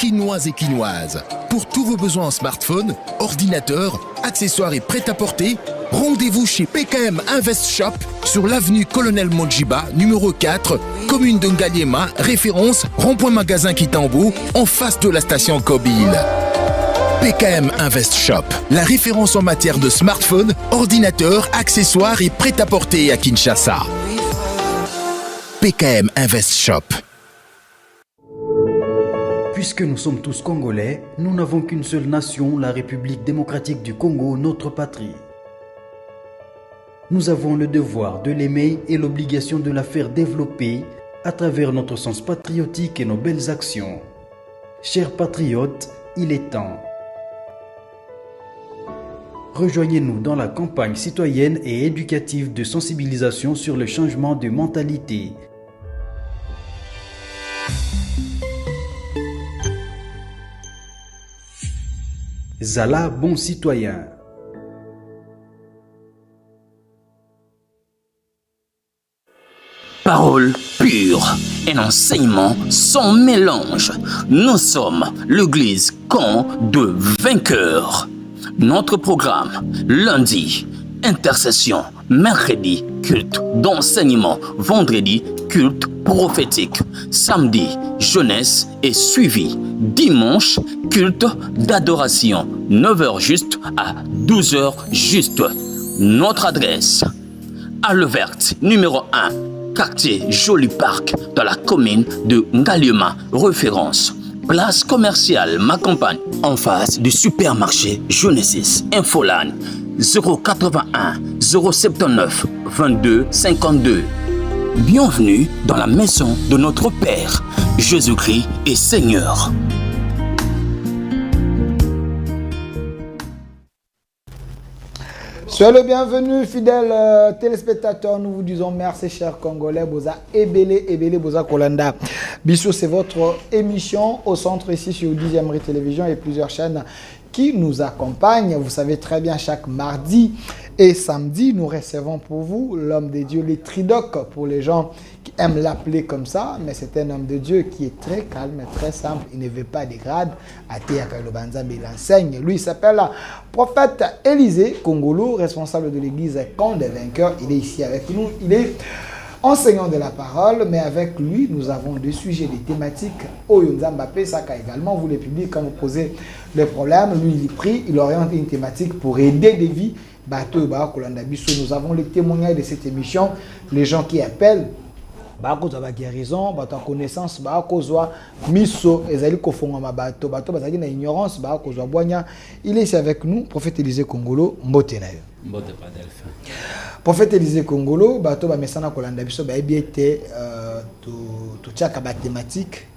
quinois et quinoises. Pour tous vos besoins en smartphone, ordinateur, accessoires et prêt-à-porter, rendez-vous chez PKM Invest Shop sur l'avenue Colonel Mondjiba, numéro 4, commune de Ngaliema, référence rond-point magasin Kitambo, en face de la station Kobil. PKM Invest Shop, la référence en matière de smartphone, ordinateur, accessoires et prêt-à-porter à Kinshasa. PKM Invest Shop. Puisque nous sommes tous Congolais, nous n'avons qu'une seule nation, la République démocratique du Congo, notre patrie. Nous avons le devoir de l'aimer et l'obligation de la faire développer à travers notre sens patriotique et nos belles actions. Chers patriotes, il est temps. Rejoignez-nous dans la campagne citoyenne et éducative de sensibilisation sur le changement de mentalité. Zala, bon citoyen. Parole pure, un enseignement sans mélange. Nous sommes l'église camp de vainqueurs. Notre programme, lundi, intercession, mercredi, culte d'enseignement, vendredi, culte prophétique, samedi, jeunesse et suivi, dimanche, culte d'adoration, 9h juste à 12h juste. Notre adresse, Halle Verte, numéro 1, quartier Joli Parc, dans la commune de Ngaliema, référence. Place commerciale Ma Campagne, en face du supermarché Genesis. Infoline 081 079 22 52. Bienvenue dans la maison de notre Père, Jésus-Christ est Seigneur. Soyez le bienvenu, fidèles téléspectateurs. Nous vous disons merci, chers Congolais. Boza Ebele, Boza Kolanda. Bissou, c'est votre émission au centre ici sur 10e Rue Télévision et plusieurs chaînes qui nous accompagnent. Vous savez très bien, chaque mardi et samedi, nous recevons pour vous l'homme de Dieu, les Tridoc, pour les gens qui aiment l'appeler comme ça, mais c'est un homme de Dieu qui est très calme et très simple. Il ne veut pas des grades. Il enseigne. Lui, il s'appelle prophète Élisée Kongolo, responsable de l'église Camp des Vainqueurs. Il est ici avec nous. Il est enseignant de la parole, mais avec lui, nous avons des sujets, des thématiques. Oyonza Mbappé, Saka également, vous les publiez quand vous posez le problème. Lui, il prie, il oriente une thématique pour aider des vies. Nous avons les témoignages de cette émission, les gens qui appellent. Bako za guérison, bato connaissance, bako zwa miso ezali kofonga mabato, bato bazali na ignorance, bako zwa boanya. Il est ici avec nous, prophète Élisée Kongolo, mbote na yo. Mbote pas delphin. Prophète Élisée Kongolo, bato ba mesana kolanda biso ba ebiete to tchaka ba thématique.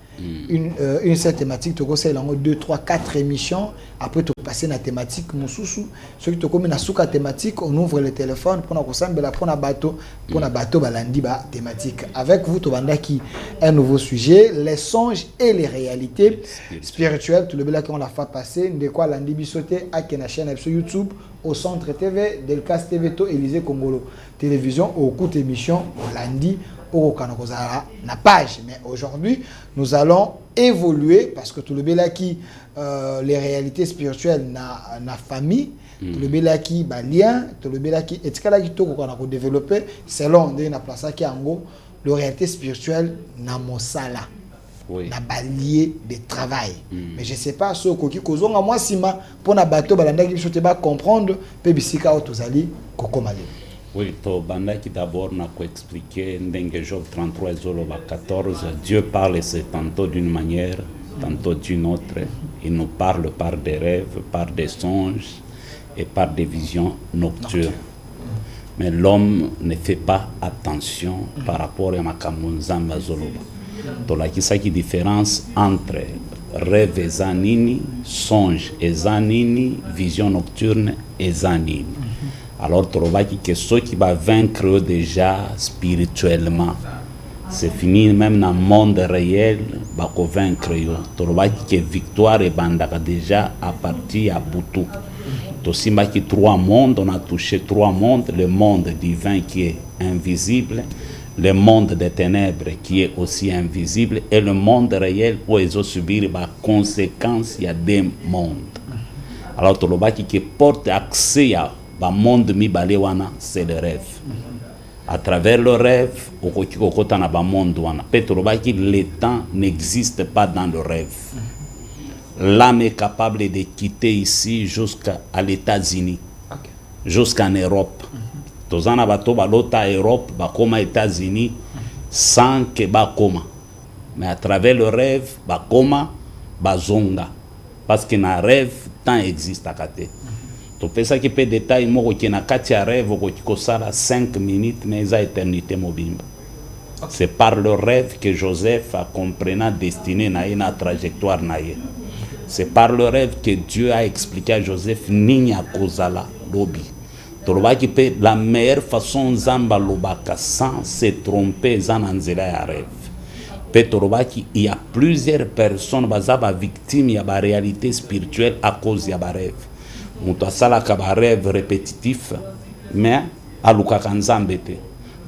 Une seule thématique, tu conseilles 2, 3, 4 émissions. Après, tu passes à la thématique Moussousou. Ceux qui te commettent la souka thématique, on ouvre le téléphone pour la bateau, balandi ba thématique. Avec vous, tu vas qui un nouveau sujet, les songes et les réalités spirituelles. Tout le bel qu'on l'a fait passer, de quoi lundi bisoté à la chaîne sur YouTube, au centre TV, Delcas TV, Élisée Kongolo télévision, au cours d'émission lundi. Na page, mais aujourd'hui nous allons évoluer parce que tout le belaki les réalités spirituelles na famille, tout le belaki ba lien, tout le belaki et tikala ki to ko na ko développer selon de na place ki ango le réalité spirituelle na mosala. Oui. Na balier de travail. Mais je sais pas ce ko ki kozonga moi sima pour na bateau balanda ki biso te ba comprendre pe bisika o tozali kokomali. Oui, to bandaki d'abord n'a qu'à expliquer Ndenge Job 33 Zoloba 14. Dieu parle c'est tantôt d'une manière, tantôt d'une autre. Il nous parle par des rêves, par des songes et par des visions nocturnes. Mais l'homme ne fait pas attention par rapport à Makamunzamba Zoloba. Donc là, qui différence entre rêve et zanini, songe et zanini, vision nocturne et zanini. Alors, tu vois que ceux qui vont vaincre déjà spirituellement, c'est fini même dans le monde réel, va vaincre. Tu vois que victoire est déjà à partir à Boutou. Tu sais que 3 mondes, on a touché 3 mondes, le monde divin qui est invisible, le monde des ténèbres qui est aussi invisible et le monde réel où ils ont subi les conséquences, il y a des mondes. Alors, tolobaki qui porte accès à le monde mibalewana, c'est le rêve. À travers le rêve, le temps n'existe pas dans le rêve. L'âme est capable de quitter ici jusqu'à l'États-Unis, jusqu'en Europe. Tozana bato balota Europe, bakoma États-Unis, sans que bakoma. Mais à travers le rêve, bakoma, bazonga. Parce que dans le rêve, temps existe à côté. Tu peux ça qui peut détailler, moi, qui na katia rêve, qui sala 5 minutes, mais ça éternité mobile. C'est par le rêve que Joseph a comprenant destinée na une trajectoire naïe. C'est par le rêve que Dieu a expliqué à Joseph Ninya Kozala Lobi. La meilleure façon Zamba Lobaka sans se tromper Zananzela ya rêve. Il y a plusieurs personnes bazaba victimes de la réalité spirituelle à cause de la rêve. Mutu asala kaba rêve répétitif mais aluka kanzambete.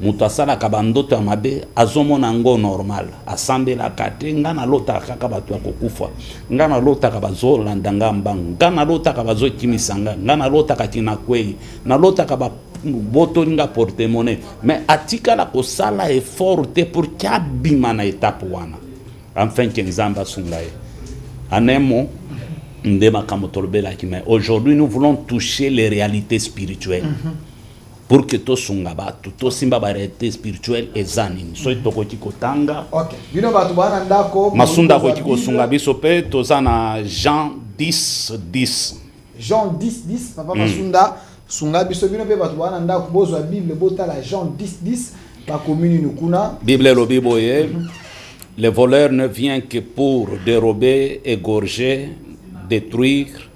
Mutu asala kaba ndoto ya mabe azomona ngo normal. Asambela kate ngana lota kaka batu akokufa. Ngana lota kaba zolanda ngambang. Ngana lota kaba zokimisanga. Ngana lota katina kwei. Na lota kaba boto nga porte-monnaie. Mais atika la kosala effort te pour kabima na étape wana. Enfin kenzamba sungaye. Anemo aujourd'hui, nous voulons toucher les réalités spirituelles. Pour que tout sungaba, tout simba réalité spirituelle et zanin. Soy tokoti kotanga. OK. Bino batu bana ndako. Masunda koti ko sungabi sope tozana Jean 10:10. Jean 10:10 papa Masunda sungabi so bino pe batu bana ndako bozo la Bible bota la Jean 10:10 ba commune nukuna. Bible lo biboye. Le voleur ne vient que pour dérober, égorger, détruire.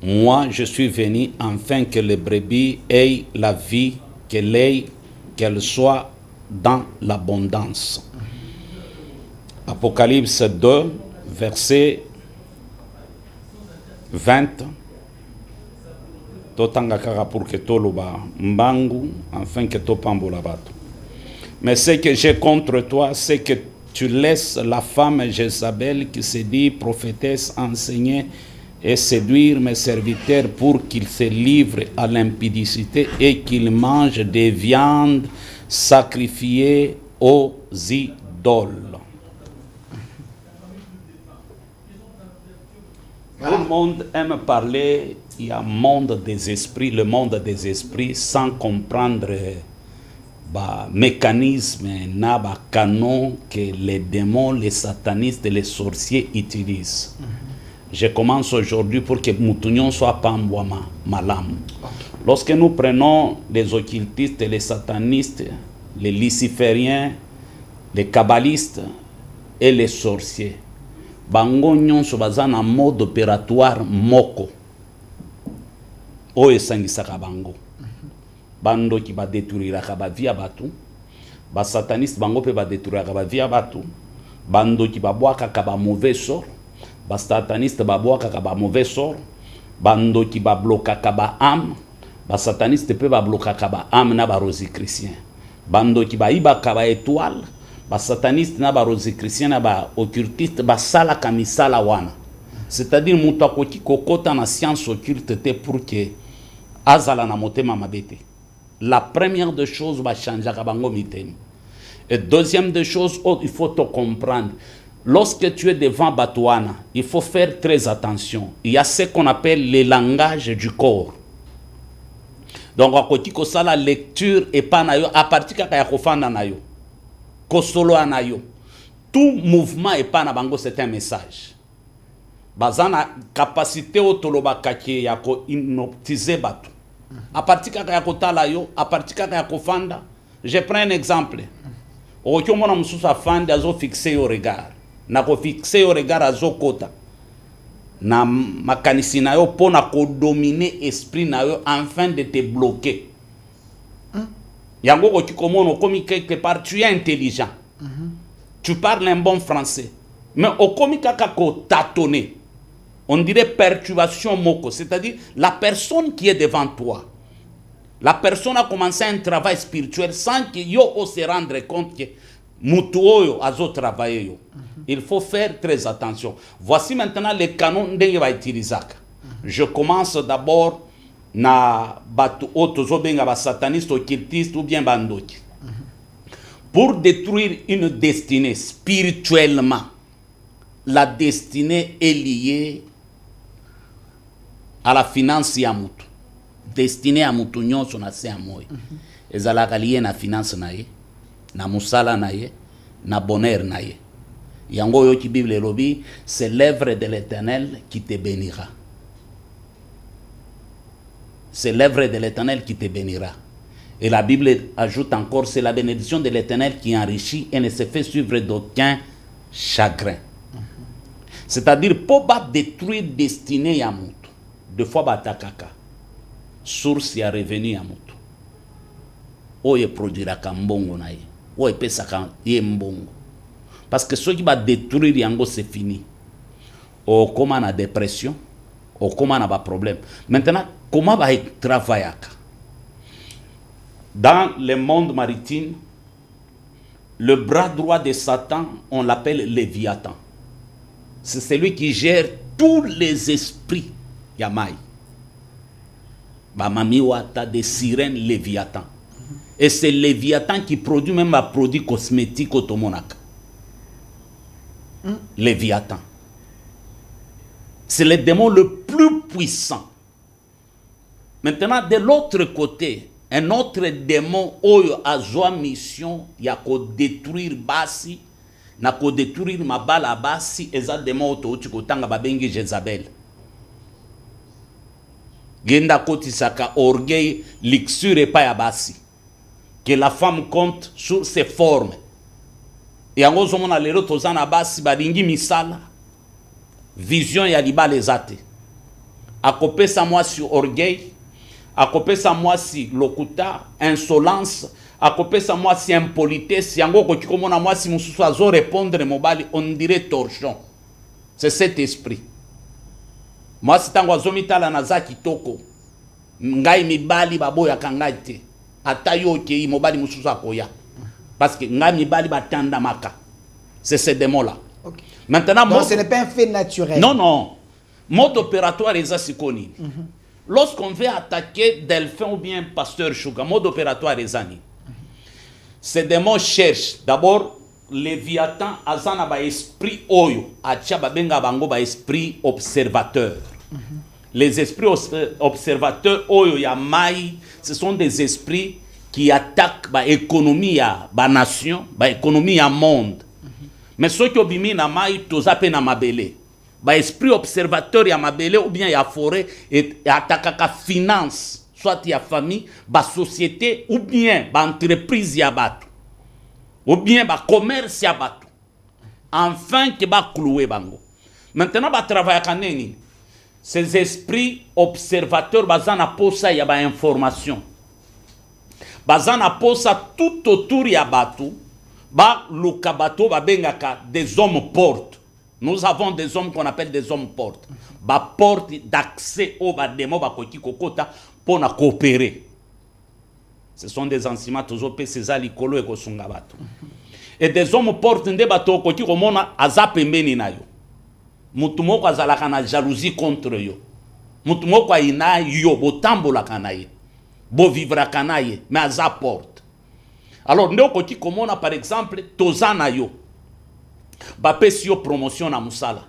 Moi, je suis venu afin que les brebis aient la vie, qu'elle soit dans l'abondance. Apocalypse 2, verset 20. Totanga kara pour que toloba mbangu, afin que topambola bato. Mais ce que j'ai contre toi, c'est que tu laisses la femme Jézabel qui se dit prophétesse enseigner et séduire mes serviteurs pour qu'ils se livrent à l'impudicité et qu'ils mangent des viandes sacrifiées aux idoles. Tout le monde aime parler, il y a un monde des esprits, le monde des esprits, sans comprendre mécanisme, canon que les démons, les satanistes et les sorciers utilisent. Je commence aujourd'hui pour que Moutunion soit pambouama, malam. Lorsque nous prenons les occultistes, les satanistes, les lucifériens, les kabbalistes et les sorciers, bango nyonso baza na mode opératoire moko o esangisaka bango. Bando qui va détruire la vie à batu, ba sataniste bango pe va détruire la vie à batu, bando qui va boire kaba mauvais sort, ba sataniste va boire kaba mauvais sort, bando qui va bloquer kaba âme, ba sataniste pe va bloquer kaba âme na ba rosichristien, bando qui va iba kaba étoile, ba sataniste na ba rosichristien na ba occultiste ba sala kamisala wana. C'est-à-dire mutu akoti kokota na science occulte te pour que azala na motema mabete. La première des choses va changer à bango mitem. Et deuxième des choses, il faut te comprendre. Lorsque tu es devant Batouana, il faut faire très attention. Il y a ce qu'on appelle le langage du corps. Donc, à côté de ça, la lecture est pas nayo, à partir de kofanda nayo, kosolo anayo. Tout mouvement est pas na bango, c'est un message. Bazana capacité autoloba kaki yako inoptiser batu. À partir de ya kotala yo, à partir de ya kofanda, je prends un exemple. Okiomona mususu afande azo fixer au regard. Na ko fixer au regard azo kota. Na makanisi na yo pona ko dominer esprit na yo afin de te bloquer. Yango ko kikomono komi quelque part tu es intelligent. Tu parles un bon français. Mais au komi kaka ko tâtonner. On dirait perturbation moko, c'est-à-dire la personne qui est devant toi. La personne a commencé un travail spirituel sans que yo se rendre compte que mutu oyo azo travailler yo. Il faut faire très attention. Voici maintenant les canons ndenge va utiliser. Je commence d'abord na batu otozo benga ba sataniste occultiste ou bien bandoki. Pour détruire une destinée spirituellement, la destinée est liée à la finance ya mutu. Destinée à mutu nyonso na se amoy. Ezalaka lié na finance na ye, na musala na ye, na bonheur na ye. Yango yo ki Bible lobi, c'est l'œuvre de l'Éternel qui te bénira. C'est l'œuvre de l'Éternel qui te bénira. Et la Bible ajoute encore, c'est la bénédiction de l'Éternel qui enrichit et ne se fait suivre d'aucun chagrin. C'est-à-dire, pour détruire destinée ya mutu, deux fois batakaka, source ya revenu ya mutu. Oye produira kambongo na ye, oye pesa ka ye mbongo. Parce que ceux qui va détruire yango c'est fini. O comment na dépression, o comment na ba problème. Maintenant, comment va travailler? Dans le monde maritime, le bras droit de Satan, on l'appelle Léviathan. C'est celui qui gère tous les esprits Yamai. Bamamiwata des sirènes Léviathan. Et c'est Léviathan qui produit même un produit cosmétique au Tomonaka. Léviathan. C'est le démon le plus puissant. Maintenant, de l'autre côté, un autre démon oyo a joa mission ya ko détruire basi na ko détruire mabala basi eza démon oto uti kotanga babengi Jezabel. Genda koti saka orgueil luxure pa ya basi. Que la femme compte sur ses formes. Et en gros, on a les autres tozana basi balingi misala. Vision ya liba les ate. Akopé sa moi sur orgueil. Akopé sa moi si lokuta, insolence. Akopé sa moi si impolitesse. Yango koki komona moi si mususu azo répondre mobali, on dirait torchon. C'est cet esprit. Moi si tango azomitala naza kitoko. Ngai mibali baboya kangaite. Atayo ke mobali mususu akoya. Parce que ngai mibali batanda maka. C'est ce démon là. Okay. Maintenant, donc ce n'est pas un fait naturel. Non, non. Mode opératoire est assikoni. Lorsqu'on veut attaquer Delphin ou bien Pasteur Chouga, mode opératoire est ani. Ces démons cherchent d'abord Léviathan azana ba esprit oyo, atia babenga bango ba esprit observateur. Les esprits observateurs oyo ya mai, ce sont des esprits qui attaquent ba économie ya ba nation, ba économie ya monde. Mais ceux qui obimi na mai tozape na mabele. Ba esprit observateur ya mabele ou bien ya forêt et attaquaka finance, soit ya famille, ba société ou bien ba entreprise ya batu. Ou bien ba commerce ya batu. Enfin que ba clouer bango. Maintenant ba travailler kaneni. Ces esprits observateurs bazana posa ya ba information. Bazana posa tout autour ya batu. Ba lukabato ba bengaka des hommes portes. Nous avons des hommes qu'on appelle des hommes portes. Ba porte d'accès au ba demo ba koki kokota pour na coopérer. Ce sont des enseignements toujours César likolo e kosunga bato. Et des hommes portes nde bato koki komona azape mbeni na yo. Mutu moko azalaka na jalousie contre yo. Mutu moko aina yo botambola kana ye. Bo vivra kana ye, mais azaporte. Alors, nous avons par exemple, Tozana yo. Bapesi yo promotion na musala.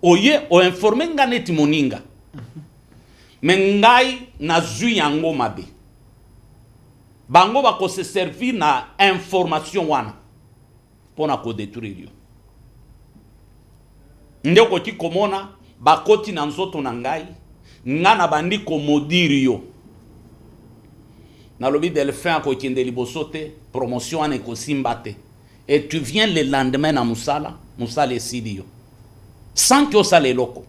Oye, o informe nganeti moninga. Mengai na zui yango mabe. Bango bako se servir na information wana. Pona ko détruire yo. Nde koti komona, bakoti na nzoto na ngai. Ngana bandi ko modiri yo. Na lobi Delphin ko kende libosote promotion ane ko simbate et tu viens le lendemain na musala esidio sans que ça les locaux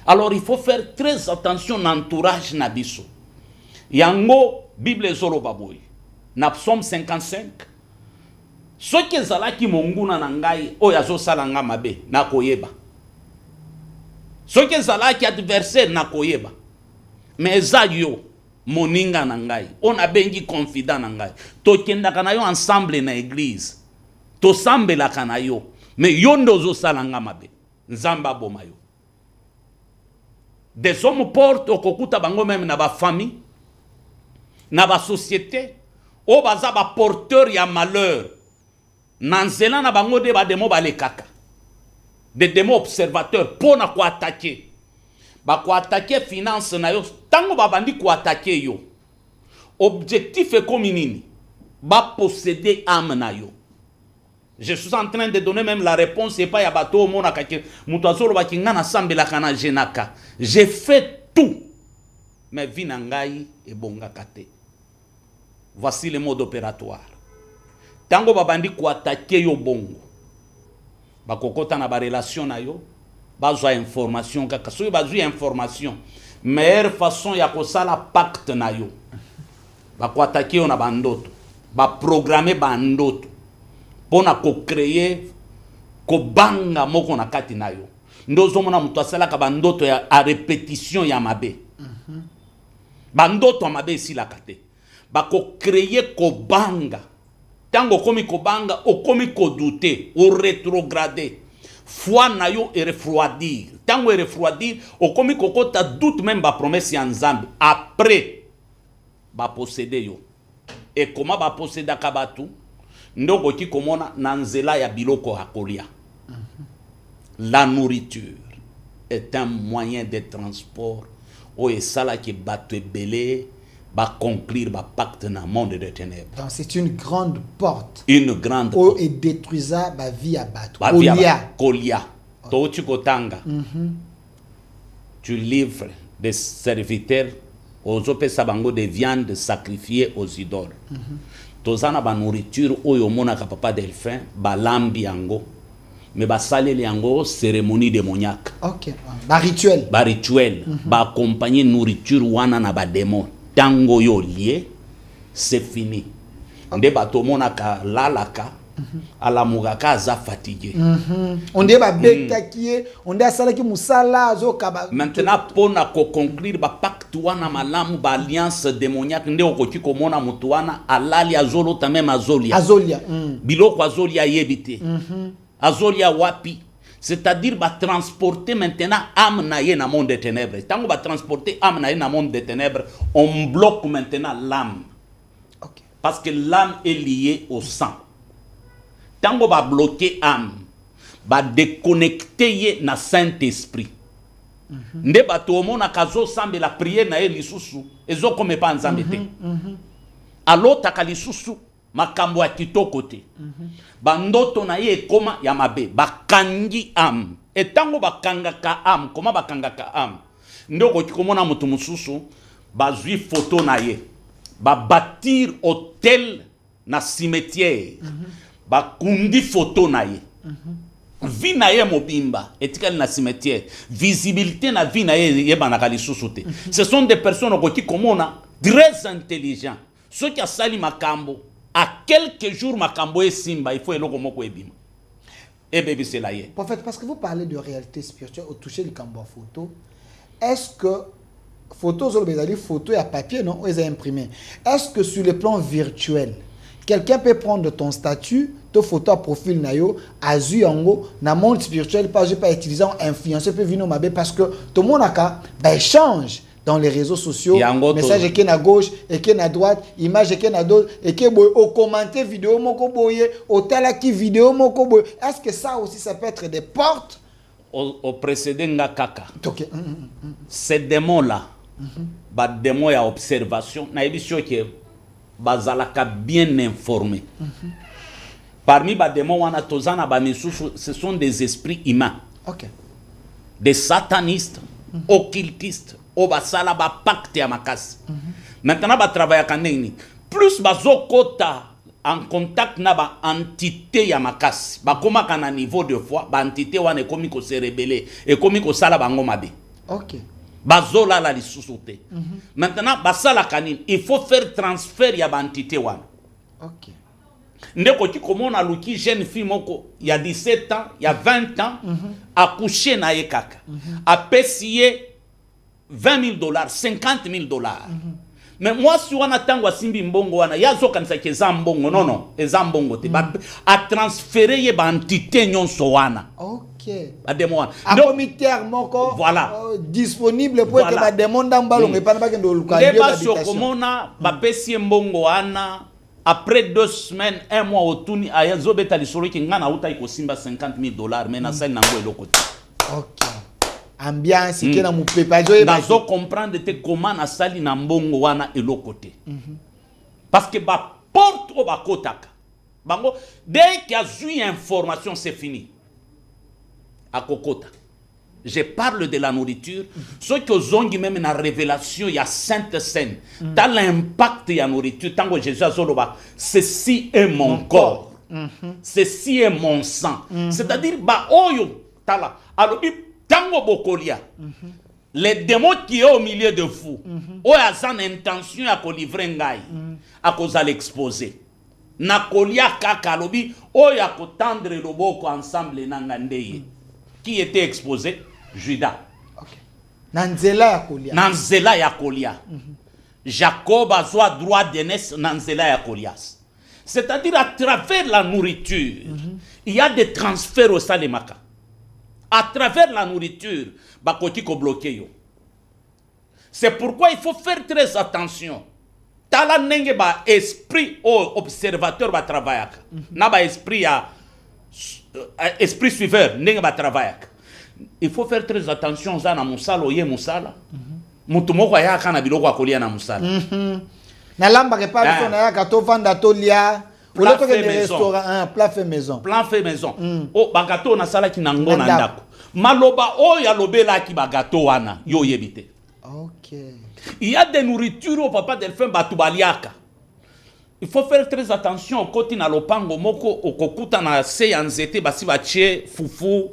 alors il faut faire très attention à l'entourage na biso yango Bible zolo baboy na Psaume 55 soki ezalaki monguna na ngai oyo azosala nga mabe na koyeba soki ezalaki adversaire na koyeba mais eza yo moninga na ngai on abengi confident na ngai tokendaka na yo ensemble na église tosambelaka na yo mais yo nde ozosala nga mabe nzambe aboma yo des hommes portent okokuta bango même na bafamille na basociété oyo baza baporteur ya malheur na nzela na bango nde bademo balekaka des démons observateurs mpo na koatake bakoatake finance na yo ntango babandi koatake yo objectif ekomi nini baposséder âme na yo. Je suis en train de donner même la réponse et pas ya bato mona kake muto azolobaki nga na sambelaka na jenaka. J'ai fait tout mais vie na ngai ebongaka te. Voici le mode opératoire. Tango babandi koatake yo bongo bakokota na ba relation na yo bazwa information kaka soki bazwi information meilleure façon ya kosala pacte na yo bakoatake yo na bandoto baprograme bandoto pona ko-créer kobanga moko na kati na yo ndozomona mutu asalaka bandoto ya a répétition ya mabe bandoto ya mabe esilaka te bako-créer kobanga tango komi kobanga okomi kodouter o rétrograder foi na yo e refroidir tango e refroidir okomi kokota doute même ba promesse ya nzambe après ba posséder yo et comment ba posséder ka batu ndoko ki komona na nzela ya biloko akolia. La nourriture est un moyen de transport o esala ki batu belé va conclure va pacte dans le monde des ténèbres. Donc c'est une grande porte. Une grande porte. Et détruisa ma vie à battre. Kolia. Tochi kotanga. Tu livres des serviteurs aux opes sabango de viande sacrifiée aux idoles. Tozana ba nourriture oyo mona ka papa Delphin ba lambi yango. Mais ba saleli yango cérémonie démoniaque. OK. Ba rituel. Ba rituel. Ba accompagner nourriture wana na ba démon. Tango yo lié, c'est fini. Nde bato monaka lalaka, ala mugaka aza fatigué. On dit ba beta qui on dit asala ki musala zo kaba. Maintenant pona ko conclure ba pacte wana malamu ba alliance démoniaque nde okoti ko mona mutu wana alali azolo ta même azolia. Azolia. Biloko azolia yebite. Azolia wapi? C'est-à-dire va transporter maintenant âme naïe dans le monde des ténèbres. Tant qu'on va transporter âme naïe dans le monde des ténèbres, on bloque maintenant l'âme. Okay. Parce que l'âme est liée au sang. Tant qu'on va bloquer l'âme, va déconnecter le Saint-Esprit. Nde bato mona kazo sambe la prière na elisusu ezo comme pas nzambete. Alors takalisusu makambo ya kitoko te. Bandoto na ye koma ya mabe bakangi am etango bakangaka am koma bakangaka am ndoko kikomona mutu mususu bazwi photo na ye ba bâtir hôtel na cimetière bakundi photo na ye vie na ye mobimba etikali na cimetière visibilité na vie na ye yebanaka lisusu te. Ce sont des personnes qui komona très intelligents ceux qui asali makambo à quelques jours makambo e simba il faut eloko moko ebima et bébé c'est là yé. Prophète, parce que vous parlez de réalité spirituelle au toucher le cambo photo, est-ce que photos sur les photos et à papier non ou ils imprimé, est-ce que sur le plan virtuel quelqu'un peut prendre ton statut ton photo à profil nayo azu yango na monde spirituel pas utilisant influencer peut venir mabe parce que tout le monde a échange dans les réseaux sociaux, message qui est à gauche et qui est à droite, image qui est à droite et qui est au commenter vidéo moko boye, au tel qui vidéo moko boye. Est-ce que ça aussi ça peut être des portes au précédent nga kaka. Okay. Ces démons là, ba démons ya observation, na émission qui bazalaka bien informé. Parmi ba démons wana tozana ba misusu, ce sont des esprits humains. OK. Des satanistes, occultistes. O basala ba pacte ya makasi. Maintenant ba travailler kaneni. Plus bazokota en contact na ba entité ya makasi. Ba koma kana niveau de foi, ba entité wana ekomi ko se rebeller, ekomi ko sala bango mabe. OK. Bazola la lisusu te. Maintenant basala kanini, il faut faire transfert ya ba entité wana. OK. ndeko ti komona luki jeune fille moko il y a 17 ans il y a 20 ans accouché na ye kaka apesi ye $20 $50,000 mais moi si wana tango asimbi mbongo wana yazo kanisa ke za mbongo non eza mbongo te a transférer ye ba entité nyonso wana ademo un comité moko voilà disponible pour que ba demande mbalongo epana ba kendo luka lieu d'habitation ba komona ba pesi mbongo wana après 2 semaines 1 mois otuni ayazo beta lisolo ki ngana uta iko simba $50,000 mais na sali nango eloko te ambiance qui na mupepajo nazo comprendre te comment na sali na mbongo wana eloko te parce que ba porte o ba kotaka bango dès qu'il y a eu information c'est fini à kokota je parle de la nourriture ce que zongi même na révélation il y a sainte scène dans l'impact ya nourriture tango Jésus azoloba ceci est mon corps ceci est mon sang c'est-à-dire ba oyo tala alobi tango bokolia les démons qui est au milieu de vous oyo azan intention ya ko livrer ngai a cause à l'exposer na kolia kaka alobi oyo ya ko tendre loboko ensemble na ngandeye qui était exposé Judas. Nanzela ya kolia. Jacob a soit droit d'aînesse nanzela ya kolias. C'est-à-dire à travers la nourriture, il y a des transferts au salemaka. À travers la nourriture, bakoti ko bloqué yo. C'est pourquoi il faut faire très attention. Tala nenge ba esprit au observateur ba travaillaka. Na ba esprit ya esprit suiveur nenge ba travaillaka. Il faut faire très attention za na musala oye musala. Mutu moko ya kana biloko akolia na musala. Na lamba ke pa biso na ya ka to vanda to lia. Plat fait restaurant, plat fait maison. Plat fait maison. Oh bagato na sala ki nango na ndako. Maloba o ya lobela ki bagato wana yo yebite. Il y a des nourritures au papa Delphin batubaliaka. Il faut faire très attention au côté na lopango moko okokuta na se ya nzete basi batie fufu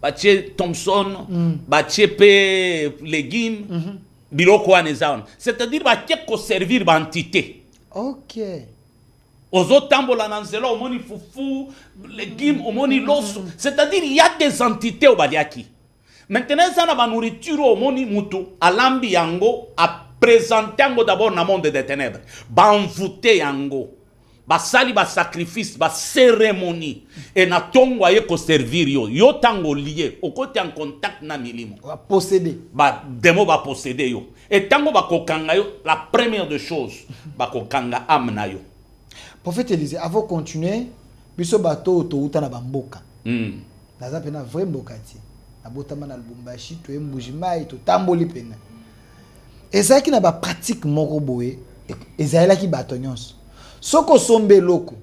batie Thompson, batie pe légumes, biloko wana. C'est-à-dire batie ko servir ba entité. Ozo tambola na nzela omoni fufu, légumes omoni loso. C'est-à-dire il y a des entités au baliaki. Maintenant ça na ba nourriture omoni mutu alambi yango a présenter yango d'abord na monde des ténèbres. Ba envoûter yango. Ba sali ba sacrifice ba cérémonie et na tongo aye ko servir yo tango lié au côté en contact na milimo ba posséder ba demo ba posséder yo et tango ba kokanga yo la première de choses ba kokanga amna yo. Prophète Élisée, avant continuer biso bato to uta na bamboka naza pena vrai mboka ti na botama na Lubumbashi to embujimai to tamboli pena ezaki na ba pratique moko boye ezala ki bato nyonso. Soko sombe loko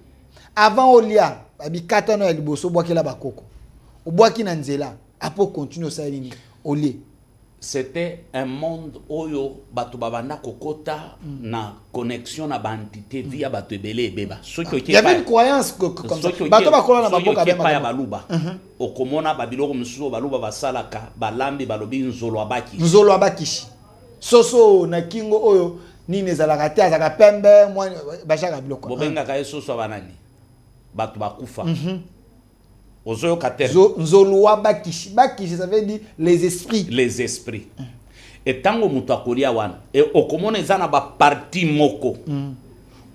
avant olia babikata no ya liboso bwaki la bakoko obwaki na nzela apo continue ça nini olie. C'était un monde oyo bato babanda kokota na connexion na bandité via bato belé beba. Il y avait une croyance comme ça bato bakola na baboka ba ya baluba okomona babiloko msuzo baluba basalaka balambi balobi nzolo abakishi soso na kingo oyo nini ezalaka te azaka pembe mwa bashaka biloko bobengaka ye soso banani bato bakufa ozoyo kater nzolwa bakishi ça veut dire les esprits et tango mutu akolia wana e okomona eza na ba parti moko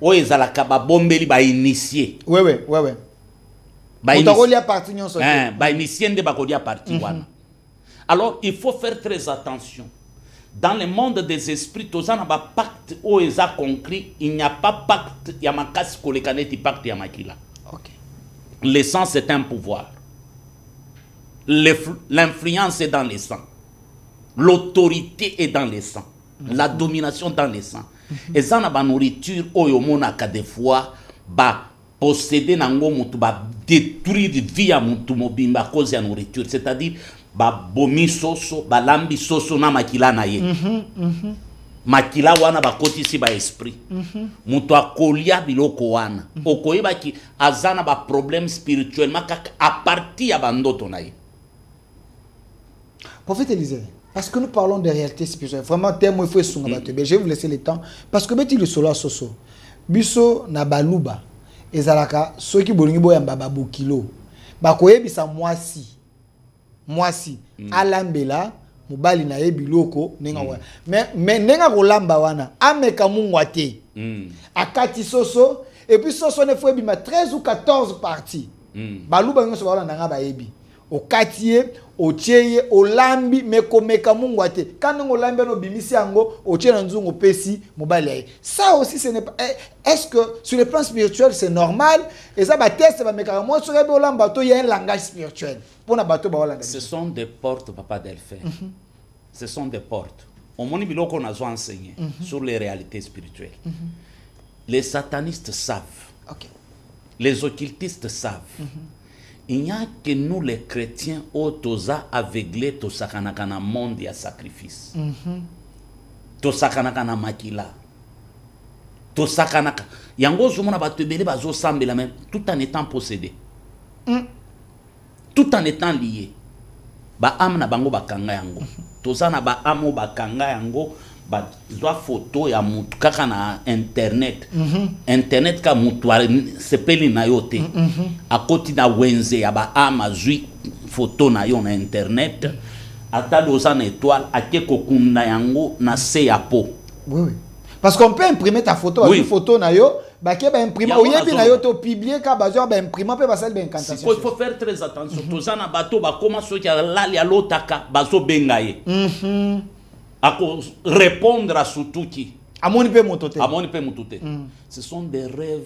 oyo ezalaka babombeli ba initié mutu akolia parti nyonso ba initié nde bakolia parti wana. Alors il faut faire très attention. Dans le monde des esprits, tous en a pacte où ils ont concret, il n'y a pas pacte, il y a ma casse kolekaneti pacte ya makila. Le sang c'est un pouvoir. L'influence est dans le sang. L'autorité est dans le sang. La domination dans le sang. Et ça na ba nourriture oyo monaka des fois ba posséder nango mutu ba détruire vie ya mutu mobimba à cause ya nourriture, c'est-à-dire ba bomi soso balambi soso na makila na ye makila wana bakotisi ba esprit mutu akolia biloko wana okoyeba ki azana ba problème spirituellement kaka a partir ya bandoto na ye. Prophète Élisée, parce que nous parlons de réalité spirituelle, vraiment terme il faut sunga bato. Je vais vous laisser le temps parce que beti le solo soso biso na baluba ezalaka soki bolingi boyamba babukilo bakoyebisa mwasi alambela mobali na ye biloko nenga wana mais nenga kolamba wana ameka mungwa te akati soso et puis soso ne faut ebima 13 ou 14 parties baluba nyonso bala nanga bayebi okatie ocheye olambi mekomeka mungwa te kana ngolambi no bimisi yango ocheye na nzungu pesi mobali ya ye. Ça aussi ce n'est pas est-ce que sur le plan spirituel c'est normal et ça ba test ba meka mo so rebe olamba to il y a un langage spirituel pour na bato ba wala. Ce sont des portes, Papa Delphin. Ce sont des portes. Au moni biloko on a enseigné sur les réalités spirituelles. Les satanistes savent. OK. Les occultistes savent. Il n'y a que nous les chrétiens autosa aveuglés to sakanakana monde ya sacrifice. To sakanakana makila. To sakanaka. Yango zumona batebele bazo sambela même tout en étant possédé. Tout en étant lié. Ba amna bango bakanga yango. Toza na ba amo bakanga yango. Ba zwa photo ya mutu kaka na internet. Internet ka mutu sepeli na yote. Akoti na wenze ya ba ama zwi photo na yo na internet. Ata doza na étoile ake kokunda yango na se ya po. Oui. Parce qu'on peut imprimer ta photo, une photo na yo, ba ke ba imprimer oyebi na yo to publier ka ba zo ba imprimer pe ba sel ba incantation. Il faut faire très attention. Toza na bato ba koma so ya lali ya lotaka bazo bengaye. Ako répondre à Sutuki. Amoni pe motote. Amoni pe motote. Ce sont des rêves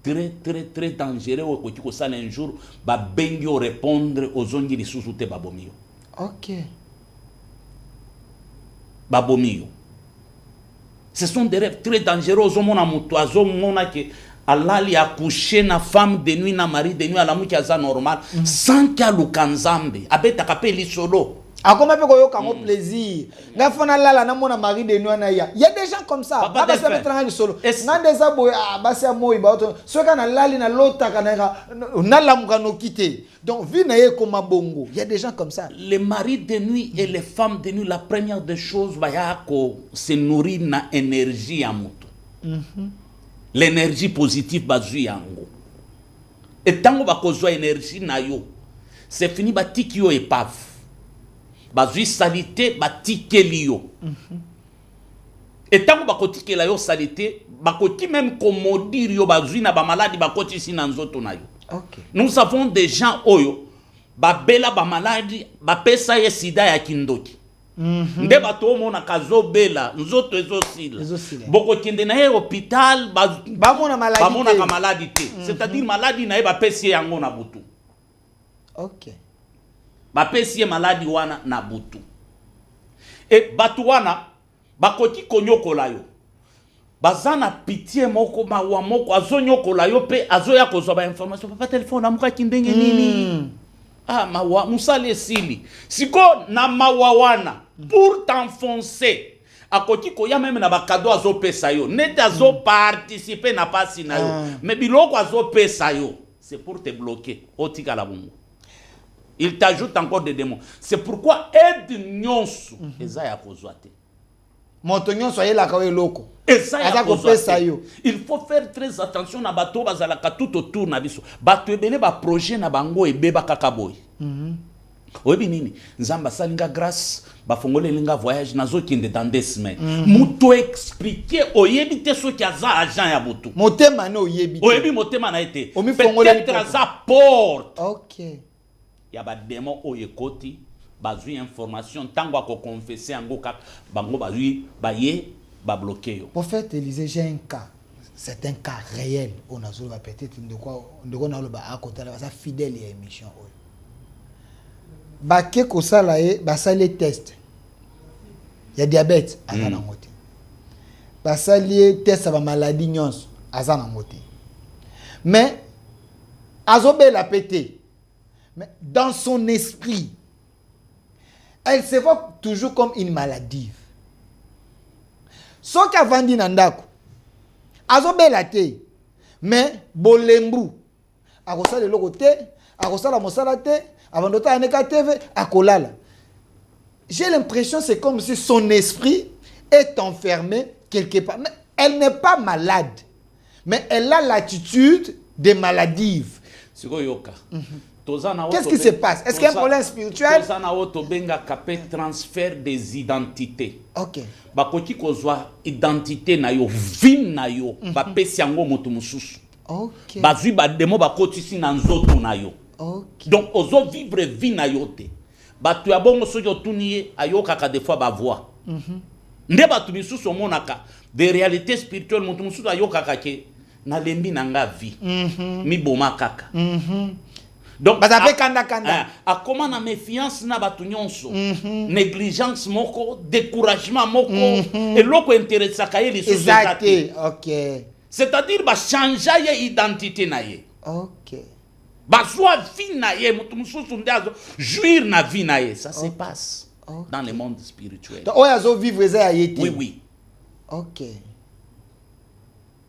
très dangereux ko tiko sala un jour ba bengio répondre aux ongi li susute babomio. OK. Babomio. Ce sont des rêves très dangereux aux hommes amutoazo mona que alali a couché na femme de nuit na mari de nuit à la mouki aza normal sans qu'il y a lukanzambe abeta kapeli solo. Akoma pe koyo kango plaisir. Nga fona lala na mona mari de nuit na ya. Il y a des gens comme ça. Ba se mettre dans le solo. Nga des abo ba se moi ba auto. So kana lali na lota kana na lamuka no quitter. Donc vie na ye comme bongo. Il y a des gens comme ça. Les maris de nuit et les femmes de nuit, la première des choses ba ya ko se nourrir na énergie ya moto. L'énergie positive ba zu yango. Et tango ba ko zo énergie na yo. C'est fini ba tiki yo épave. Bazui salité batike liyo. Et tant que bakotike la yo salité, bakoti même commodir yo bazui na ba maladie bakoti si nanzoto na yo. OK. Nous avons des gens oyo babela ba maladie ba pesa ye sida ya kindoki. Nde bato mona kazo bela nzoto ezosila. Boko kinde na ye hôpital ba mona maladie. Ba mona ka maladie te. C'est-à-dire maladie na ye ba pesi yango na butu. OK. Bapesi maladi wana na butu. Et batu wana bakoti konyokola yo. Bazana pitié moko mawa moko azonyokola yo pe azoya kozwa ba information papa téléphone amuka kindenge nini. Ah mawa musale sili. Siko na mawa wana pour t'enfoncer. Akoti koya même na bakado azo pesa yo. Net azo participer na pasi na yo. Mais biloko azo pesa yo. C'est pour te bloquer. Otika la bungu. Il t'ajoute encore des démons. C'est pourquoi aide nyonso ezaya kozwate. Moto nyonso ayela kawe loko. Ezaya kozwate. Il faut faire très attention na bato bazalaka tout autour na biso. Bato ebele ba projet na bango ebeba kaka boy. Oyebi nini? Nzamba salinga grâce ba fongole linga voyage nazo kinde dans 2 semaines. Muto expliquer oyebi te so ki aza agent ya botu. Motema no oyebi. Oyebi motema na été. Peut-être aza porte. OK. Il y a des démons au yekoti, bazui information, tango ko confesser ango ka bango bazui baye ba bloquer yo. Prophète Élisée, j'ai un cas. C'est un cas réel. On a sur peut-être de quoi on a le ba à côté là ça fidèle à émission. Ba ke ko sala e ba sali test. Il y a diabète azana ngote. Ba sali test ba maladie nyons azana ngote. Mais azobe la pété. Mais dans son esprit, elle se voit toujours comme une maladie. Ce qu'a vendu Nandako, azobela te, mais bolembu, akosa de l'autre, akosa la mosala te, avant de t'aneka TV, akolala. J'ai l'impression c'est comme si son esprit est enfermé quelque part. Mais elle n'est pas malade, mais elle a l'attitude des maladies. Qu'est-ce qui se passe? Est-ce qu'il y a un problème spirituel? Transfert des identités. Ok. Bakoki kozwa identité na yo, vie na yo, bapesi yango moto mususu. Ok. Bazui bademo bakotisi na nzoto na yo. Ok. Donc ozo vivre vie na yo te. Batu ya bongo soki otuni ayokaka des fois ba voix. Nde batu misusu omonaka des réalités spirituelles moto mususu ayokaka ke na lembi na nga vie. Mi boma kaka. Donc a comment na méfiance na batu nyonso, négligence moko, découragement moko, et loko intéressa kaye les choses. Ok. C'est-à-dire ba changer ye identité na ye. Ok. Ba soit vie na ye, mutu mususu ndazo jouir na vie na ye, ça se passe dans le monde spirituel. Donc oyazo vivre ça yété. Oui oui. Ok.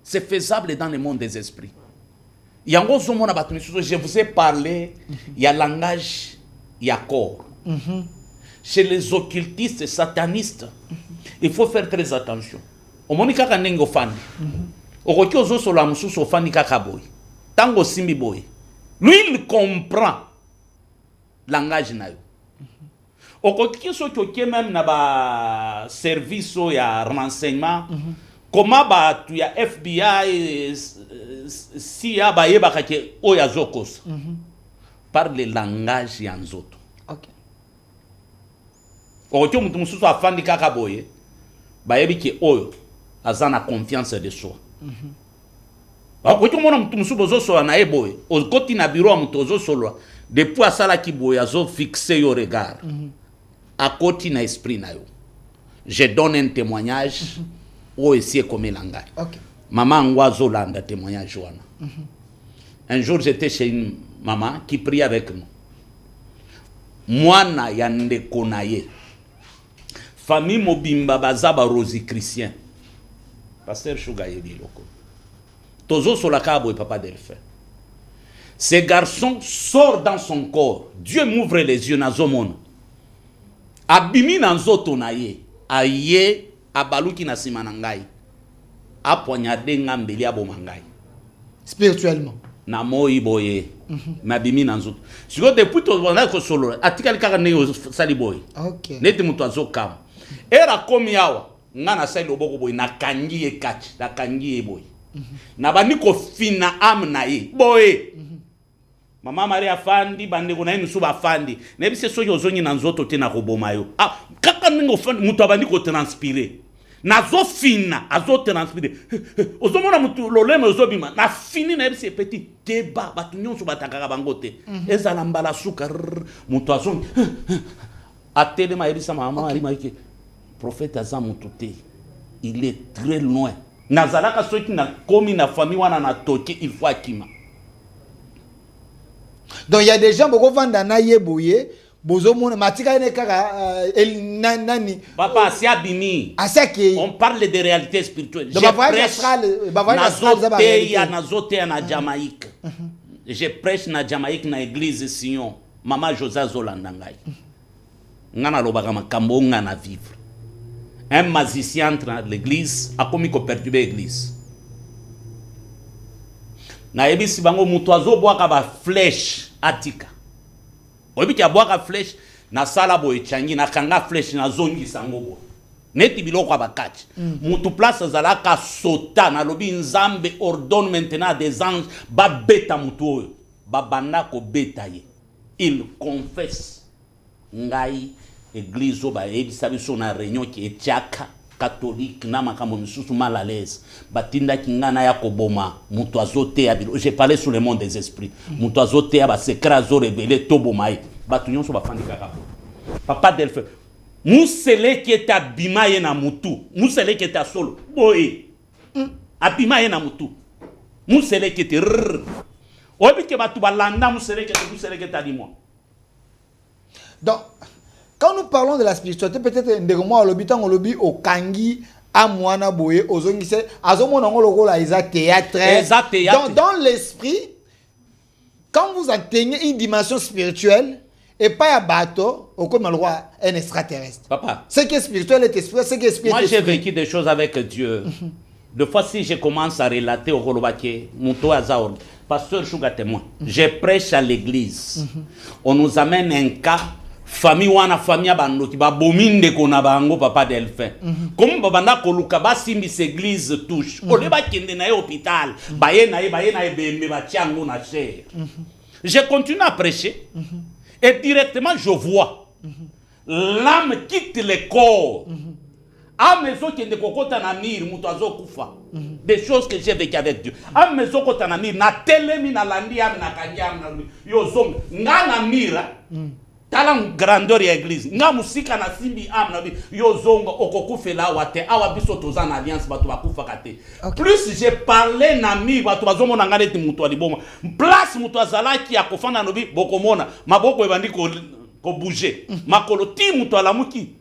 C'est faisable dans le monde des esprits. Yango zomona batu misusu, je vous ai parlé, il y a langage, il y a corps. Chez les occultistes, satanistes, il faut faire très attention. Omonika kanengo fani. Okoki ozo solo amususu fani kaka boy. Tango simbi boy. Lui il comprend langage na yo. Okoki so ki même na ba service ya renseignement. Comment ba tu ya FBI CIA ba yeba kake oya zokos. Par le langage ya nzoto. Ok. Okoki mutu mususu afandi kaka boy. Ba yebi ke oyo azana confiance de soi. Okoki mona mutu mususu bozo so na eboy. Okoti na bureau mutu ozo solo. Depuis asala ki boy azo fixer yo regard. Akoti na esprit na yo. Je donne un témoignage. Ou essayer comme langage. Okay. Maman Ngwazo landa témoignage wana. Un jour j'étais chez une maman qui prie avec nous. Mwana yande konaye. Famille mobimba bazaba Rosie Christian. Pasteur Chouga yedi loko. Tozo solakabo et papa Delphin. Ce garçon sort dans son corps. Dieu m'ouvre les yeux nazomona. Abimi nanzoto naye. Aye abaluki na sima na ngai apoignade ngambeli abomangai spirituellement na moi boye mabimi na nzoto siko depuis to bana ko solo atikali kaka ne sali boy. Ok. Neti mutu azokama era komi yawa ngana sali oboko boy na kangi e kachi na kangi e boy na bani ko fina amna e boy. Mama Maria fandi bande ko na inu suba fandi nebise soki ozonyi na nzoto te na koboma yo kaka ningo fandi mutu abandi ko transpirer nazo fina azo transpirer ozomona mutu loleme ozobima na fini na ebise petit débat batu nyonso batakaka bangote ezala mbala suka mutu azonyi atele ma ebisa mama Maria maike prophète aza mutu te il est très loin nazalaka soki na komi na famille wana na toki il faut akima. Donc il y a des gens beaucoup vendent na yeboye bozo mona matika ene kaka nani papa si abimi asake on parle de réalité spirituelle. Je prêche nazote na Jamaïque. Je prêche na Jamaïque na église Sion mama Josa Zolanda ngai ngana lobaka makambo ngana vivre. Un magicien entre dans l'église a commis ko perturber l'église. Na ebisi bango mutu azobwaka ba flèche atika. Oyebi abwaka flèche na sala boye changi na kanga flèche na zongi sangobo. Neti biloko abakati. Mutu place zalaka sota na lobi nzambe ordonne maintenant des anges ba beta mutu oyo. Ba banda ko beta ye. Il confesse. Ngai église oba ebisa biso na réunion ki etiaka catholique na makambo misusu mal à l'aise batinda kingana ya koboma mutu azote ya bilo. J'ai parlé sur le monde des esprits. Mutu azote ya ba secret azo révéler to bomai batu nyonso bafandi kaka papa Delphin musele ki eta bima ye na mutu musele ki eta solo boy abima ye na mutu musele ki te obi ke batu balanda musele ki eta dimo. Donc quand nous parlons de la spiritualité, peut-être de moi l'habitant au lobby au kangi à moana boye aux ongise azomona ngolo la isa théâtre. Dans l'esprit, quand vous atteignez une dimension spirituelle et pas à bateau, au comme le roi un extraterrestre. Papa. Ce qui est spirituel est spirituel, ce qui est spirituel. Moi j'ai vécu des choses avec Dieu. De fois si je commence à relater au Kolobake, Muto Azaor, pasteur Sugar témoin, je prêche à l'église. On nous amène un cas, famille wana famille bando ki ba bominde ko na bango papa Delphin. Comme babanda ko luka ba simbi église touche. O le ba kende na hôpital, ba ye na bembe ba tiango na cher. Je continue à prêcher et directement je vois l'âme quitte le corps. A maison qui est de kokota na mir mutazo kufa. Des choses que j'ai vécu avec Dieu. A maison kota na mir na telemi na landi am na kanyam na yo zong nga na mira. Talang grandeur ya église. Nga musika na simbi am na yo zongo okokufela wate awa biso tozana alliance batu bakufa kate. Plus j'ai parlé na mi batu bazomo na ngale ti mutu aliboma. Place mutu azalaki ya kofanda no bi bokomona maboko ebandi ko bouger. Makolo ti mutu alamuki.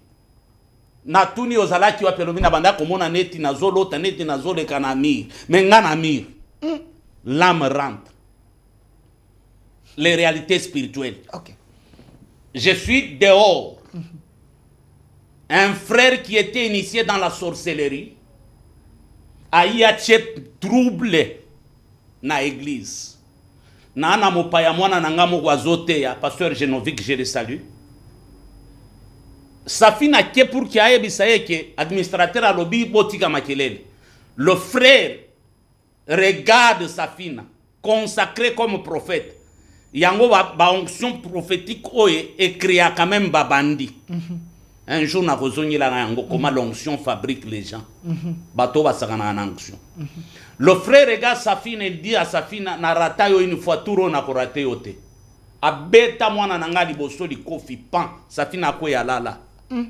Na tuni ozalaki wa pelomina banda komona neti na zolota neti na zoleka na mir. Mais nga na mir. L'âme rentre. Les réalités spirituelles. Ok. Je suis dehors. Un frère qui était initié dans la sorcellerie a eu trouble na église. Na na mopaya mwana na ngamo kwazote ya pasteur Genovic, je le salue. Safina ke pour ki ayebisa yeke administrateur a lobby botika makelele. Le frère regarde Safina consacré comme prophète. Yango ba onction prophétique oye écrit quand même babandi. Un jour na kozongi la yango comment l'onction fabrique les gens. Bato ba sakana na onction. Le frère regarde Safina et dit à Safina na rata yo une fois touro na korate yote. Abeta mwana nanga liboso li kofi pan Safina ko ya lala.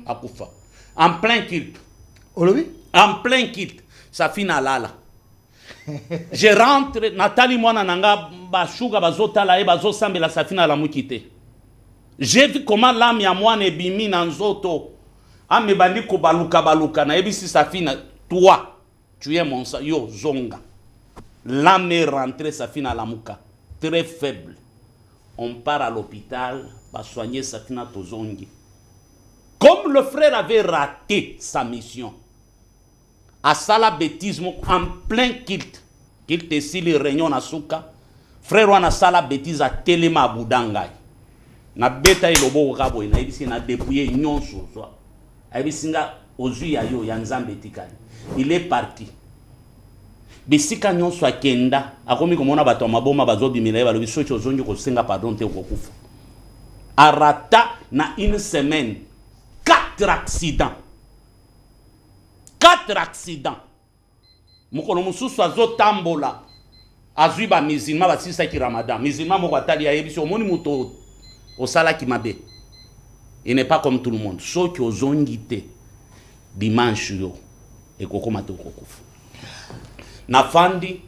Akufa. En plein culte. Olobi? En plein culte. Safina lala. Je rentre, Nathalie mwana nanga bashuga bazotala e bazosambela Safina la mukite. J'ai vu comment l'âme ya mwana ebimi na nzoto. Ame bandi ko baluka na ebisi Safina, toi, tu es mon sang, yo zonga. L'âme est rentrée Safina la muka, très faible. On part à l'hôpital, va soigner Safina tozongi. Comme le frère avait raté sa mission, à sala bêtise en plein kilt si les réunions na suka, frère wana sala bêtise à telema budangai. Na beta ilobo kabo na ibisi na dépouiller nyonso so. Abisinga ozu ya yo ya nzambe tikani. Il est parti. Bisika nyonso akenda, akomi komona bato maboma bazobimila balobi soki ozongi ko senga pardon te kokufa. Arata na une semaine 4 accidents. 4 accidents. Mukolo mususu azotambola. Azui ba musulman ba sisa ki Ramadan. Musulman moko atali ya yebiso omoni muto osala ki mabe. Il n'est pas comme tout le monde. Soki ozongite dimanche yo ekoko mato kokufu. Na fandi,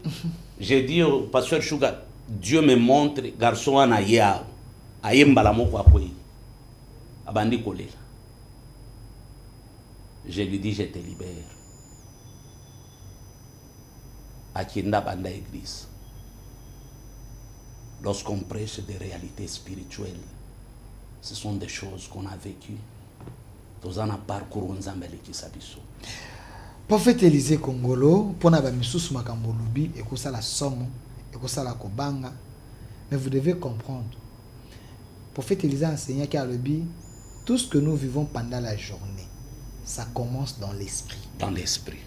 j'ai dit au pasteur Sugar, Dieu me montre garçon ana ya ayembala moko akoyi. Abandi kolela. Je lui dis, je te libère. À Kienda Banda Église. Lorsqu'on prêche des réalités spirituelles, ce sont des choses qu'on a vécues. Dans un parcours, on zambele kisabiso. Prophète Élisée Congolo, pour n'avoir mis sous makambolubi, et que ça la somme, et que ça la kobanga. Mais vous devez comprendre. Prophète Élisée a enseigné qu'à l'obi, tout ce que nous vivons pendant la journée, ça commence dans l'esprit. Dans l'esprit.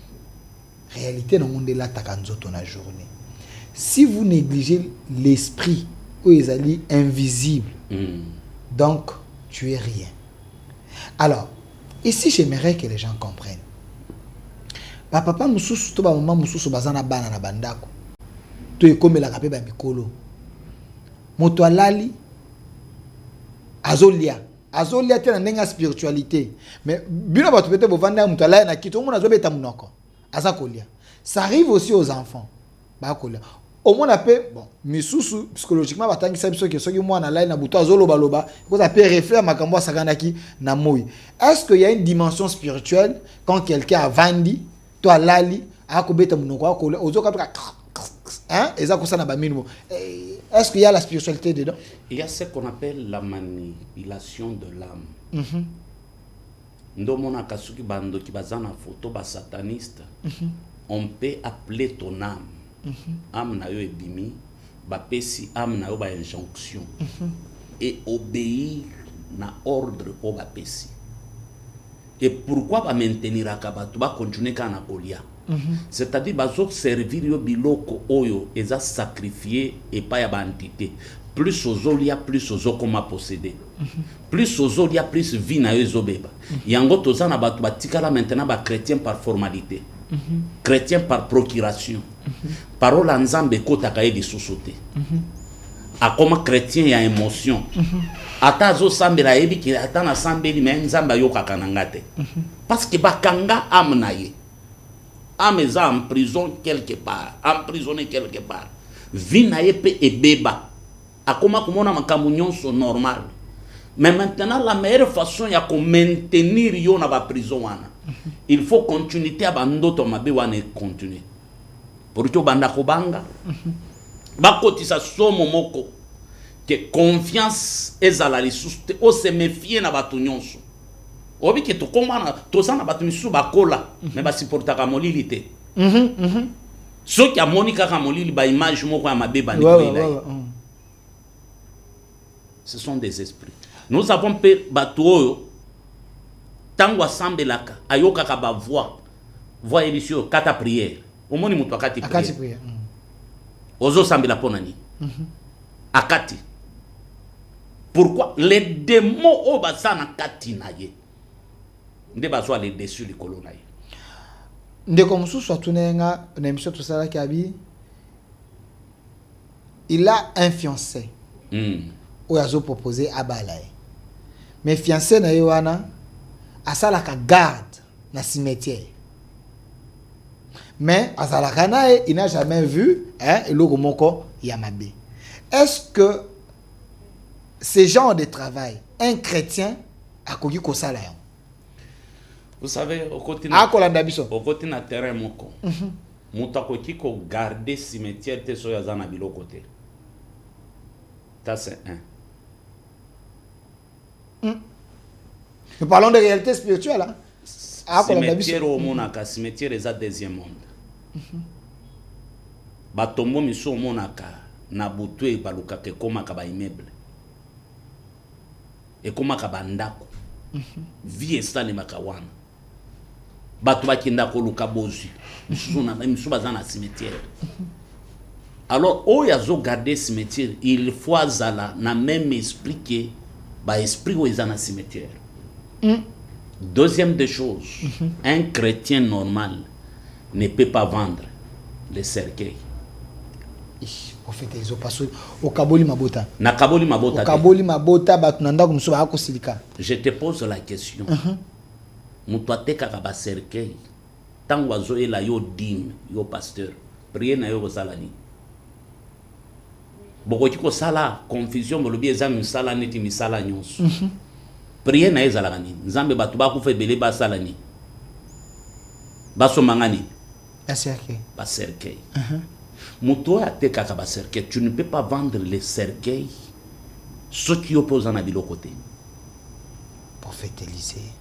Réalité, dans le monde est là, dans la journée. Si vous négligez l'esprit, où ils allaient invisible, donc tu es rien. Alors, ici, j'aimerais que les gens comprennent. Papa, mususu, to ba maman mususu bazana bana na bandako. To ekome la kape ba mikolo. Moto alali azolia tena ndenga spiritualité. Mais bino ba topete bo vanda moto alali na kito mona zobeta munoko. Aza kolia. Ça arrive aussi aux enfants. Ba kolia. Au moins appelle bon, misusu psychologiquement batangisa biso ke soki mwana alali na buto azoloba loba, ko ça peut réfléchir makambo sakanaki na moi. Est-ce qu'il y a une dimension spirituelle quand quelqu'un a vendu toi lali akobeta munoko akola ozoka hein ezako na ba minimo. Est-ce qu'il y a la spiritualité dedans? Il y a ce qu'on appelle la manipulation de l'âme. Ndomona kasuki bando ki bazana photo ba sataniste. On peut appeler ton âme. Âme na yo ebimi bapesi âme na yo ba injonction et obéir na ordre o bapesi. Et pourquoi ba maintenir akabatu ba continuer kana kolia? C'est-à-dire bazo servir yo biloko oyo eza sacrifié et pas ya ba entité. Plus ozolia plus ozokoma posséder. Plus ozolia plus vie na yo ezobeba. Yango toza na batu batikala maintenant ba chrétien par formalité. Chrétien par procuration. Parole en Nzambe kotaka ye lisusuté. Akoma chrétien ya émotion. Ata zo sambela yebi ki ata na sambeli mais Nzamba yo kakananga te. Parce que bakanga âme na ye. Âme eza en prison quelque part, emprisonné quelque part. Vie na ye pe ebeba. Akoma komona makambo nyonso normal. Mais maintenant la meilleure façon ya ko maintenir yo na ba prison wana. Il faut continuité abandoto mabe wana continuer. Pour que banda ko banga. Ba kotisa somo moko que confiance ezala lisusu o se méfier na batu nyonso. Obi ke to komana to sana batu misu bakola mais ba supportaka molili te. So ki amoni kaka molili ba image moko ya mabe bandi ko ila. Ce sont des esprits. Nous avons pe batu oyo tango asambelaka ayoka ka ba voix émission kata prière. Omoni mutu akati prière. Ozo sambela ponani. Akati. Pourquoi les démons au basana kati na ye? Nde bazwa les dessus du colonna ye. Nde comme sous soit tunenga na émission tout ça qui abi. Il a un fiancé. Ou azo proposé à Balaye. Mais fiancé na yoana asalaka garde na cimetière. Mais asalaka na il n'a jamais vu le moko yamabe. Est-ce que ce genre de travail, un chrétien a kogi kosala yo? Vous savez, au côté na terrain moko, muta koki ko garder cimetière te so yazana biloko te. Ça c'est un. Nous parlons de réalité spirituelle. Hein? Cimetière au monaka, cimetière est à deuxième monde. Batombo miso au monaka, na butu e baluka ke koma kaba immeuble. Et koma kaba ndako. Vie estale makawana. Batu bakinda ko luka bozu. Miso bazana cimetière. Alors, au yazo garder cimetière, il faut azala na même esprit que ba esprit où ezana cimetière. Deuxième des choses, un chrétien normal ne peut pas vendre les cercueils. Prophète ezo paso au kaboli mabota. Na kaboli mabota. Au kaboli mabota batunanda kumso ba ko silika. Je te pose la question. Mutu ateka ba cercueil. Tango azo ela yo dim, yo pasteur. Prier na yo kosalani. Bokoti ko sala confusion molobi ezami sala neti misala nyonso. Prier na ezala ni. Nzambe batu ba ku fe bele ba sala ni. Baso mangani. Ba cercueil. Ba cercueil. Muto ateka ka ba cercueil, tu ne peux pas vendre les cercueils ceux qui opposent à biloko côté. Prophète Élisée.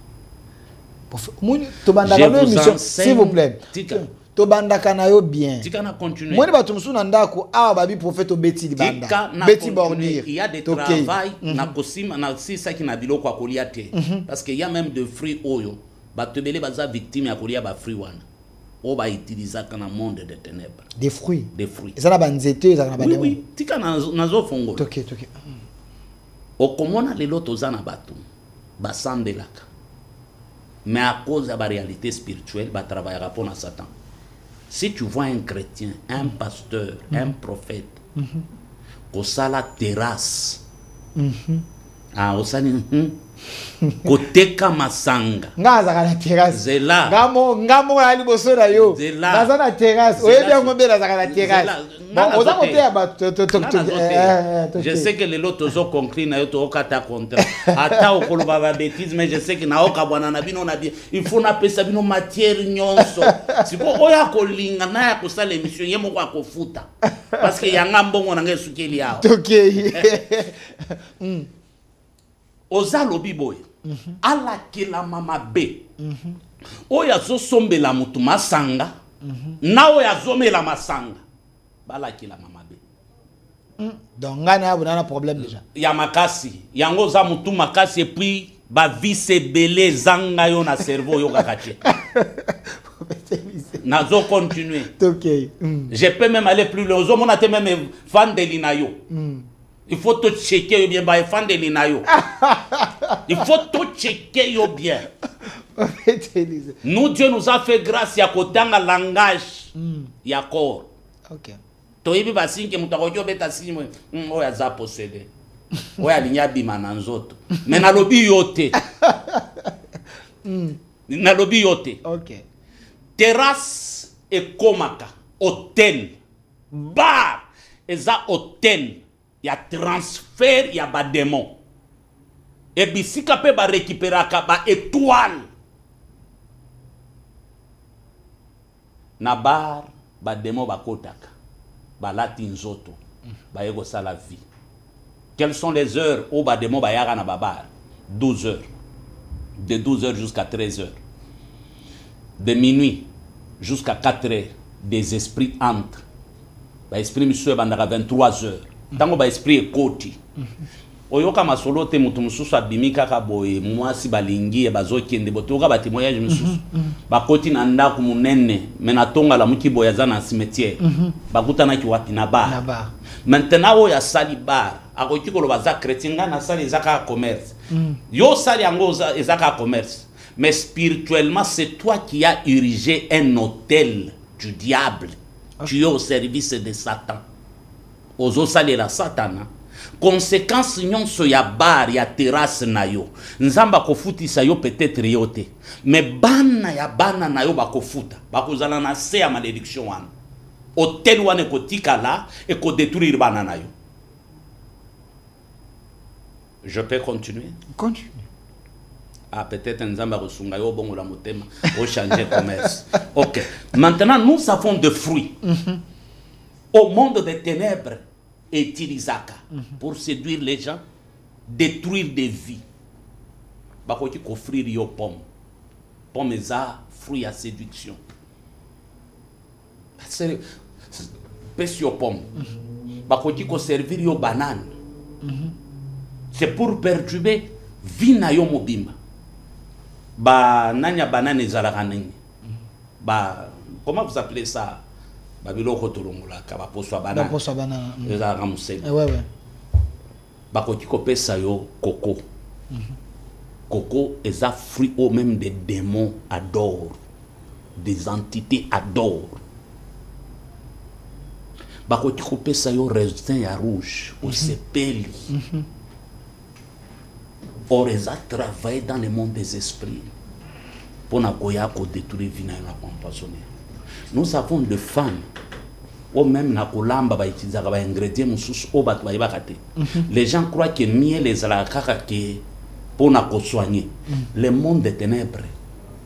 S'il vous plaît. Tobandaka na yo bien. Tika na continuer. Moi ba tumsu na ndako awa babi prophète obeti libanda. Beti bordir. Il y a des travail na kosima na sisa ki na biloko akolia te. Parce qu'il y a même de fruits oyo. Ba tebele baza victime ya kolia ba fruits wana. O ba utiliser kana monde de ténèbres. Des fruits. Des fruits. Ezala ba nzete ezala ba. Oui, tika na zo fongo. Toke. Okomona lelo tozana batu. Ba sandelaka. Mais à cause de la réalité spirituelle, bah travaillera pour Satan. Si tu vois un chrétien, un pasteur, un prophète, au sala terrasse, au sala côté kamasanga, ngaza na terrasse, zela, ngamo na liboso na yo, ngaza na terrasse, oye bien ngombe na zaka na terrasse. Bon, oza côté ya ba je sais que les lotos ont conclu na yo to okata contre. Ata okoloba ba bêtise, mais je sais que na okabwana na bino na bien. Il faut na pesa bino matière nyonso. Siko oya kolinga na ya kosala émission yemo kwa kofuta. Parce que yanga mbongo na ngesukeli yao. Okay. Oza lobi boy. Ala kila mama be. Oya zo sombela mutu masanga. Na oya zomela masanga. Bala kila mama be. Donc ngana on a un problème déjà. Ya makasi yango za mutu makasi et puis ba vie se belé zanga yo na cerveau yo kakati. Nazo continuer. OK. Je peux même aller plus loin. Zo mona te même fan de l'inayo. Il faut tout checker yo bien ba fan de l'inayo. Il faut tout checker yo bien. Nous Dieu nous a fait grâce ya kotanga langage ya corps. OK. Toyebi basinke mutakojo beta sinimo oya za posséder. Oya linya bima na nzoto. Mais na lobi yote. Na lobi yote. OK. Terrasse et komaka, hôtel, bar, eza hôtel, ya transfert ya ba démon. Et bisika pe ba récupéraka ba étoile. Na bar ba démon ba kotaka. Ba lati nzoto. Ba yego sa la vie. Quelles sont les heures où ba démon ba yaga na ba bar? 12 heures. De 12 heures jusqu'à 13 heures. De minuit jusqu'à 4 heures, des esprits entrent. Ba esprit monsieur bandaka 23 heures. Tango ba esprit ekoti. Oyoka masolo te mutu mususu abimika ka boye mwasi balingi bazokende botoka ba témoignage mususu. Bakoti na ndako munene mena tonga la muki boya za na cimetière. Bakutana ki wapi na bar. Maintenant o ya sali bar akoki ko lobaza chrétien na sali zaka commerce. Yo sali yango ezaka commerce. Mais spirituellement, c'est toi qui as érigé un hôtel du diable. Tu es au service de Satan. Ozo sali la Satan. Conséquence nyonso ya bar ya terrasse na yo. Nzamba kofutisa yo peut-être yote. Mais bana ya bana na yo bakofuta. Bakozala na se ya malédiction wana. Hôtel wana kotika la et ko détruire bana na yo. Je peux continuer? Continue. Ah, peut-être Nzamba Rosunga yo bongo la motema au changer commerce. OK. Maintenant, nous avons des fruits. Au monde des ténèbres, utilisaka pour séduire les gens, détruire des vies. Bakoti offrir yo pomme. Pomme za fruit à séduction. C'est pèse yo pomme. Bakoti ko servir yo banane. C'est pour perturber vie na yo mobimba. Ba nanya banane zalaka nini. Ba comment vous appelez ça? Ba biloko tolongola ka ba poswa banane. Ba poswa banane. Ezalaka musele. Ouais. Ba koti ko pesa yo coco. Coco est un fruit ou même des démons adorent. Des entités adorent. Ba koti ko pesa yo raisin ya rouge au sepeli. Or, ils ont travaillé dans le monde des esprits pour détruire la vie et empoisonner. Nous avons des femmes, ou même na kolamba ba utiliser ba ingrédients mususu o bat ba ibakate. Les gens croient que miel les alakaka que pour na soigner. Le monde des ténèbres,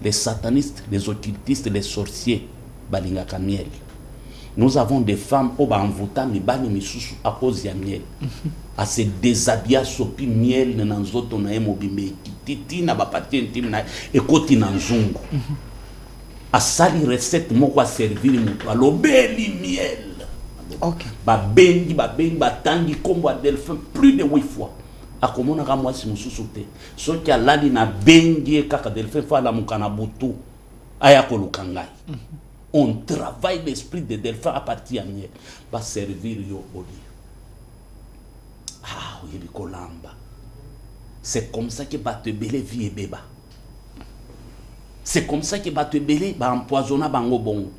les satanistes, les occultistes, les sorciers balingaka miel. Nous avons des femmes au banvuta mi bani misusu à cause ya miel. À se déshabiller sopi miel na nzoto na emobimbe kititi na ba partie intime na ekoti na nzungu. A sali recette moko a servir mutu alobeli miel. OK. Ba bengi batangi kombo a delphin plus de 8 fois. A komona ka mwasi mususu te. Soki alali na bengi kaka delphin fa la mukana butu aya kolukangai. On travaille l'esprit de delphin à partir de miel. Va servir yo oli. Ah, oui, kolamba. C'est comme ça que va te belé vie et béba. C'est comme ça que va te belé, va empoisonner bango bongo.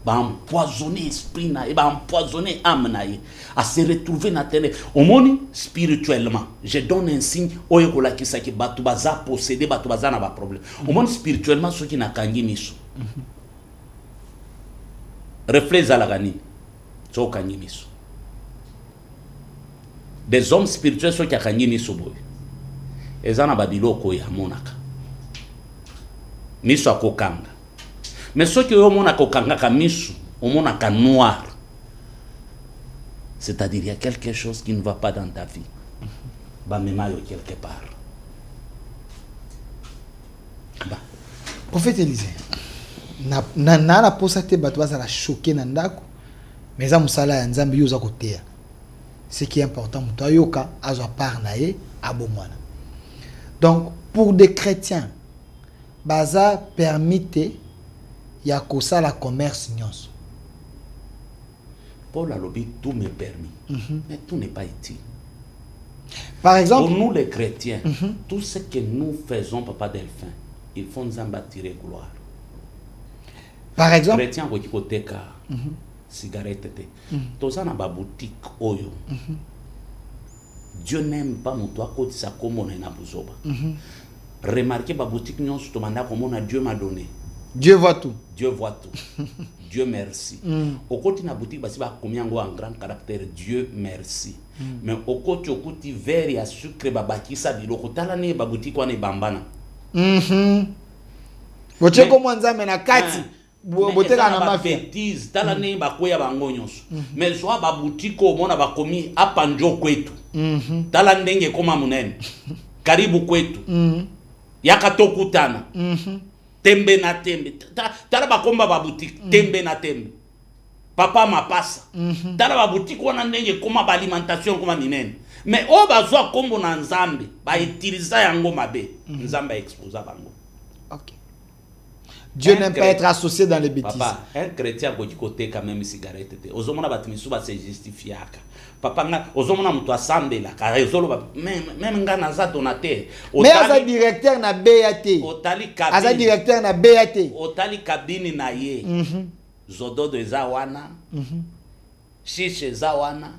Va empoisonner esprit na, va empoisonner âme na, à se retrouver na télé. Au monde spirituellement, je donne un signe. Oye kola ki sa ki batu baza posséder, batu baza na ba problème. Au monde spirituellement, ceux qui na kangi niso. Reflète à la gani. So kangi niso. Des hommes spirituels sont qui a kangi niso boy. Ezana babiloko ya monaka. Miso akokanga. Mais ceux qui ont monaka kokanga ka miso, on monaka noir. C'est-à-dire il y a quelque chose qui ne va pas dans ta vie. Ba memayo quelque part. Ba. Prophète Élisée. Na la posa te bato baza la choquer na ndako. Mais za musala ya nzambe yo za kotea. ce qui est important muto ayoka azwa part na ye abomwana. Donc pour des chrétiens baza permis ya kosala commerce nyonso. Paul a lobby, tout m'est permis, mais tout n'est pas utile. Par exemple, pour nous les chrétiens, tout ce que nous faisons, Papa Delphin, il faut nous en bâtir gloire. Par exemple, chrétien qui côté cigarette, tous en bas boutique oyo. Dieu n'aime pas mon toit côté ça comme on est na buzoba. Remarquez ma boutique non sur manda comme on a Dieu m'a donné. Dieu voit tout. Dieu voit tout. Dieu merci. Au côté na boutique basi ba combien en grand caractère Dieu merci. Mais au côté verre ya sucre babaki sa biloko tala ne ba boutique wana bambana. Boche ko mwanza mena kati. Boteka na mafia. Bêtise tala ne ba koya bango nyonso. Mais soit ba boutique ko mona ba komi apanjo kwetu. Tala ndenge koma munene. Karibu kwetu. Yakatokutana. Tembe na tembe. Tala ba komba ba boutique tembe na tembe. Papa mapasa. Tala ba boutique wana ndenge koma ba alimentation koma minene. Mais o bazwa kombo na nzambe ba utiliser yango mabe. Nzambe exposa bango. OK. Dieu n'aime pas être associé dans les bêtises. Papa, un chrétien qui côté quand même cigarette. Ozomona batimisu ba se justifiaka. Papa nga ozomona mutu asambe la ka rezolo même nga naza donateur. Mais aza directeur na BAT. Otali kabini. Aza directeur na BAT. Otali kabini na ye. Zododo eza wana. Chiche eza wana.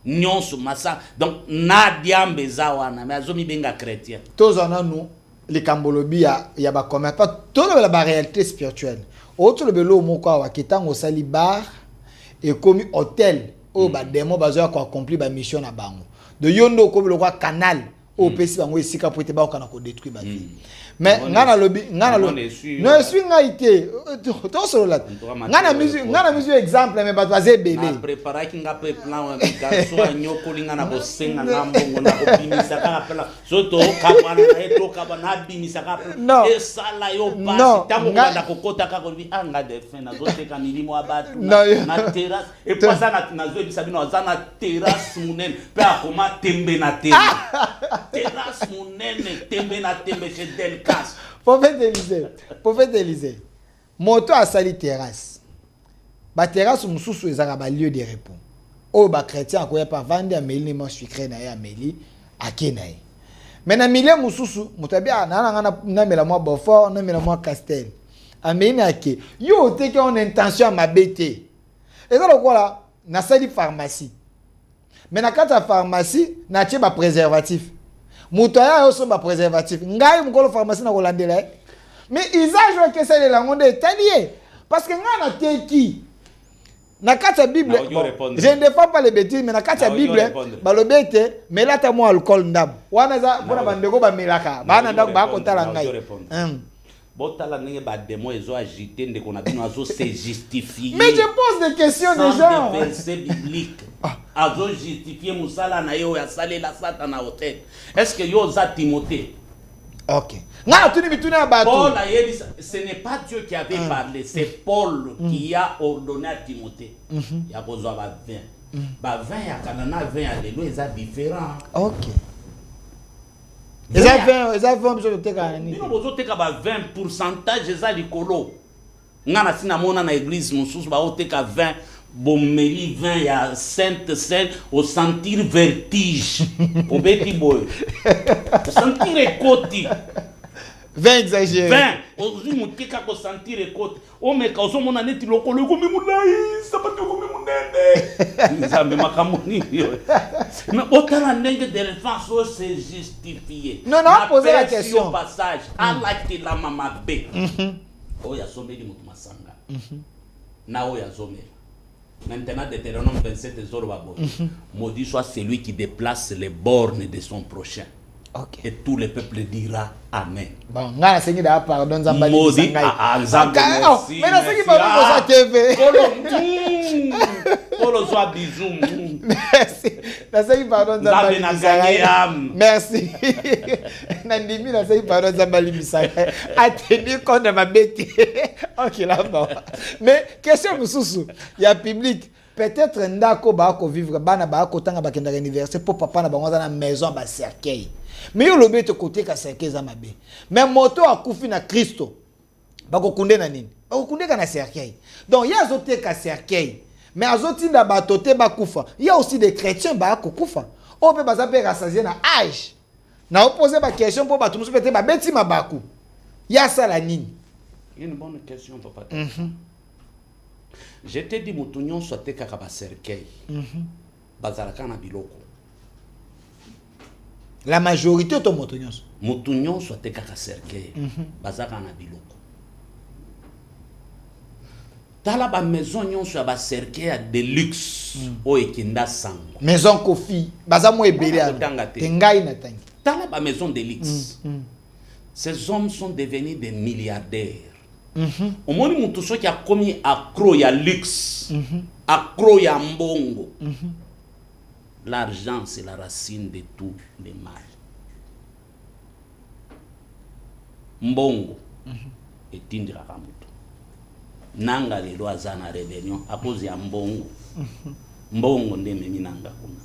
Nyonso masa. Donc na diambe eza wana mais azomi benga chrétien. Tozana nous les kambolobi ya ba commerce pas tout la réalité spirituelle. Autre le belo moko wa kitango sali bar et comme hôtel o ba démon bazo ko accomplir ba mission na bango. De yondo ko le quoi canal o pesi bango esika pour te ba kana ko détruire ba vie. Mais ngana lobi ngana lo non suis ngaité to solo la ngana musique exemple mais ba baze belé na préparer ki nga pe plan garçon anyoko linga na ko senga na mbongo na ko bimisa ka pela soto kabana na eto kabana bimisa ka pela e sala yo passe tango nganda ko kota ka ko bi anga de fin na zote ka milimo abatu na terrasse et pasa na zo bisa bino za na terrasse munene pe akoma tembe na tembe terrasse munene tembe na tembe chez del Prophète Élisée. Moto a sali terrasse. Ba terrasse mususu ezaka ba lieu de repos. O ba chrétien ko ya pa vendre ameli mo sucré na ya ameli akenaye. Mais na milieu mususu mutabi na mela mo Beaufort, na mela mo Castel. Ameli na ke. Yo te ke on intention à m'abêter. Et ça lokola na sali pharmacie. Mais na kata pharmacie na tie ba préservatif. Mutoya yo so ba préservatif. Ngai mukolo pharmacie na kolandela. Mais usage que c'est la monde italien parce que ngana teki na kata Bible je ne défends pas les bêtises mais na kata Bible balobete mais là ta mo alcool ndam wana za bona bandeko ba melaka bana ndako ba kotala ngai botala nenge ba démon ezo agiter ndeko na bino azo se justifier. Mais je pose des questions des gens. Verset biblique azo justifier musala na yo ya sale la satana hôtel. Est-ce que yo za Timothée? OK. Paul a dit, ce n'est pas Dieu qui avait parlé, c'est Paul qui a ordonné à Timothée. Il y a besoin de 20. 20 à Canada, 20 à l'élo, c'est différent. OK. Ils ont besoin de te gagner. Ils ont besoin de 20%, c'est l'écolo. Nous avons dans l'église, nous avons 20. Bomeli 20 ya sainte au sentir vertige au beti boy sentir écoute 20 exagéré 20 ozu mutika ko sentir écoute o me ka ozo mona neti lokolo ko mimulai sapato ko mimunene nzambe makamoni yo mais otala ndenge de défense o se justifier non poser la question au passage ala ki la mama be o ya someli mutu masanga na o ya someli. Maintenant, Deutéronome 27, maudit soit celui qui déplace les bornes de son prochain. Okay. Et tout le peuple dira Amen. Bon, on a enseigné d'ailleurs pardon Zambali. Maudit Zambali. Mais non, c'est qui parle de sa TV. Polo soit bisou. Merci. La série pardon Zambali. Merci. Nandimi la série pardon Zambali Misaka. A tenu compte de ma bête. OK là bon. Mais question mususu, il y a public. peut-être ndako ba ko vivre bana ba ko tanga ba kenda anniversaire pour papa na bango na maison ba cercueil. Mais yo lobe te côté ka cercueil za mabe. Mais moto akufi na Kristo. Ba ko kunde na nini? Ba ko kunde ka na cercueil. Donc ya zote ka cercueil. Mais azoti na ba tote ba kufa. Il y a aussi des chrétiens ba ko kufa. On peut baza pe rassasier na âge. Na opposer ba question pour ba tout musu peut-être ba beti mabaku. Ya ça la nini? Une bonne question, papa. Je te dis, Moutounion soit te kaka ba cercueil. Bazalaka na biloko. La majorité de Moutounion. Moutounion soit te kaka cercueil. Bazalaka na biloko. Tala ba maison nyon soit ba cercueil de luxe. O ekinda sango. Maison Kofi. Baza mo ebele a. Tengai na tangi. Tala ba maison de luxe. Ces hommes sont devenus des milliardaires. Au moins, nous sommes qui a commis accro ya luxe, accro ya mbongo. L'argent, c'est la racine de tout le mal. Mbongo est une rakamuto. Nanga le lois na rébellion à cause ya mbongo. Mbongo ndeme minanga kuna.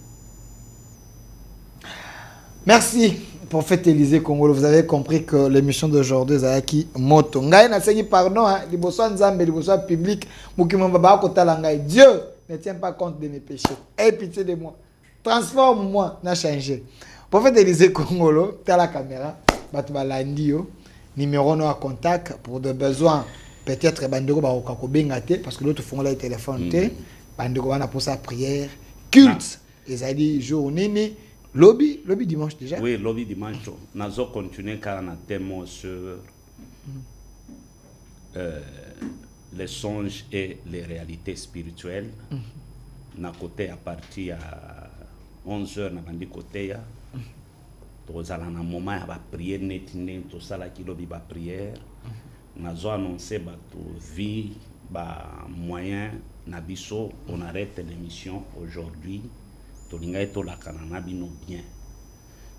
Merci, prophète Élisée Congolo. Vous avez compris que l'émission d'aujourd'hui est qui moto. Ngai na sengi pardon, liboso nzambe, liboso public, mukimo baba ko tala ngai. Dieu ne tient pas compte de mes péchés. Aie pitié de moi. Transforme-moi, n'a changé. Prophète Élisée Congolo, t'as la caméra, batu balandi yo, numéro no à contact pour des besoins peut-être bandeko ba ko bengate parce que l'autre font là téléphone té, bandeko bana pour sa prière, culte, et ça dit jour nini. Lobby dimanche déjà? Oui, lobby dimanche. Nous allons continuer car on a thème sur les songes et les réalités spirituelles. Na côté à partir à 11h, na bandi côté ya. Nous allons na moment à prier netine tout ça là qui lobby ba prière. Nous allons annoncer ba tout vie ba moyen na biso. On arrête l'émission aujourd'hui. Tolinga to la kanana bino bien.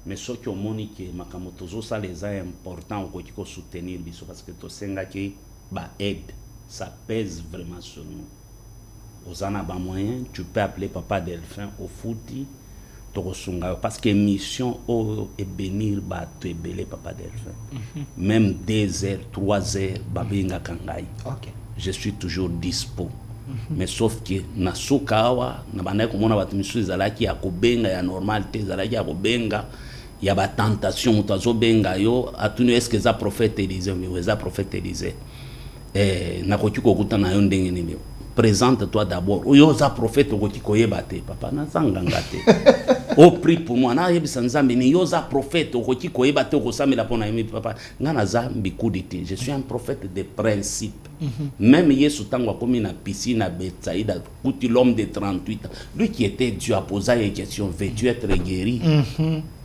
Mais ce qui ont moniqué makamotozo ça les a important au côté soutenir biso parce que to senga ki ba aide ça pèse vraiment sur nous. Aux ana ba moyen tu peux appeler papa Delphin au fouti to sunga parce que mission o et bénir ba te belé papa Delphin. Même 2 heures 3 heures babinga kangai. OK. Je suis toujours dispo. Mais sauf que na sokawa na banaye komona batu misu ezalaki ya kobenga ya normal te ezalaki ya kobenga ya ba tentation mutazo benga yo atunu est-ce que ça prophète Élisée mais ça prophète Élisée na koki kokuta na yo ndenge nini présente-toi d'abord oyo za prophète koki koyeba te papa na zanganga te au prix pour moi na yebisa nzambe ni yo za prophète koki koyeba te ko samela pona yemi papa ngana za mbikudite je suis un prophète de principe. Même Yesu tango comme na piscine à Bethsaïda, kuti l'homme de 38 ans, lui qui était Dieu a posé une question, veux-tu être guéri?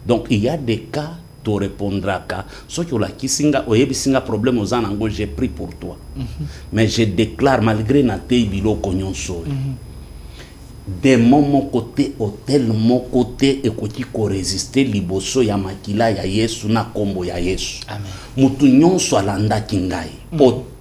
Donc il y a des cas, tu répondras qu'à ceux qui ont la kisinga, oyebisinga problème aux anango, j'ai pris pour toi. Mais je déclare malgré na te bilo konyon so. De mon côté, hôtel mon côté, et koti ko résister liboso ya makila ya Yesu na kombo ya Yesu. Amen. Mutu nyonso alanda kingai.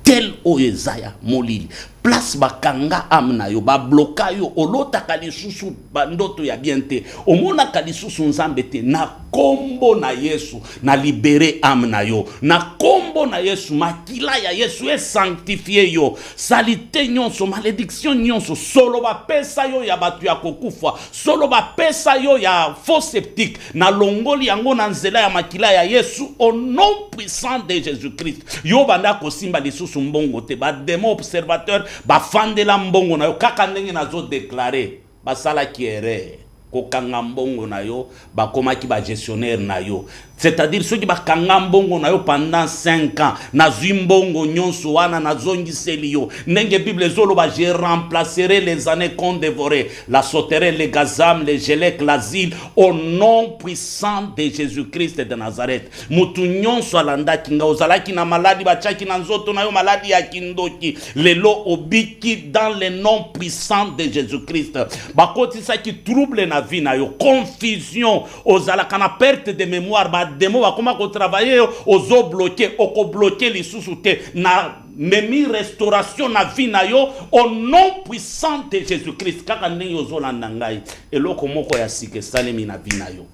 Tel oezaya molili place bakanga amna yo ba bloka yo olota kalisusu bandoto ya biente omona kalisusu nzambe te na kombo na Yesu na libéré amna yo na kombo na Yesu makila ya Yesu est sanctifié yo salite nyonso malédiction nyonso solo ba pesa yo ya batu ya kokufa solo ba pesa yo ya faux sceptique na longoli yango na nzela ya makila ya Yesu au nom puissant de Jésus-Christ yo banda kosimba lisusu mbongo te ba démon observateur ba fandela mbongo na yo kaka ndenge nazo déclarer ba sala kiere ko kanga mbongo na yo ba komaki ba gestionnaire na yo c'est-à-dire ceux qui ba kanga mbongo na yo pendant 5 ans na zimbongo nyonso wana na zongiseli yo ndenge bible zolo ba je remplacerai les années qu'on dévorait la sauterelle les gazam les gelek l'asile au nom puissant de Jésus-Christ de Nazareth mutu nyonso alanda kinga ozalaki na maladi ba chaki na nzoto na yo maladi ya kindoki lelo obiki dans le nom puissant de Jésus-Christ ba kotisa ki trouble na vie na yo confusion ozalaka na perte de mémoire ba démon va comment travailler ozo bloquer oko bloquer les sous-soutés na memi restauration na vie na yo au nom puissant de Jésus-Christ. Kaka ndenge ozolanda ngai eloko moko ya sike salemi na vie na yo.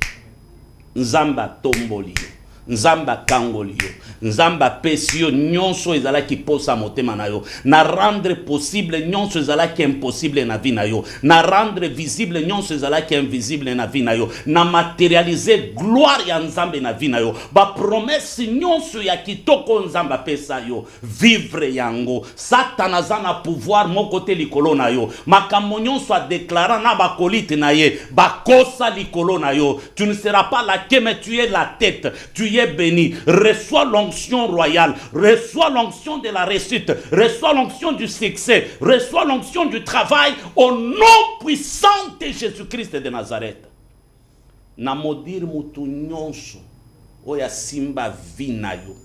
Nzamba tomboli yo. Nzamba kangoli yo. Nzamba pesi yo nyonso ezalaki posa motema na yo. Na rendre possible nyonso ezalaki impossible na vie na yo. Na rendre visible nyonso ezalaki invisible na vie na yo. Na materialiser gloire ya nzambe na vie na yo. Ba promesse nyonso ya kitoko nzamba pesa yo. Vivre yango. Satana zana pouvoir moko te likolo na yo. Makambo nyonso a déclaré na ba kolite na ye. Ba kosa likolo na yo. Tu ne seras pas la queue mais tu es la tête. Tu es béni. Reçois l'onction royale. Reçois l'onction de la réussite. Reçois l'onction du succès. Reçois l'onction du travail au nom puissant de Jésus-Christ de Nazareth. Na modir mutu nyonso oya simba vina yo.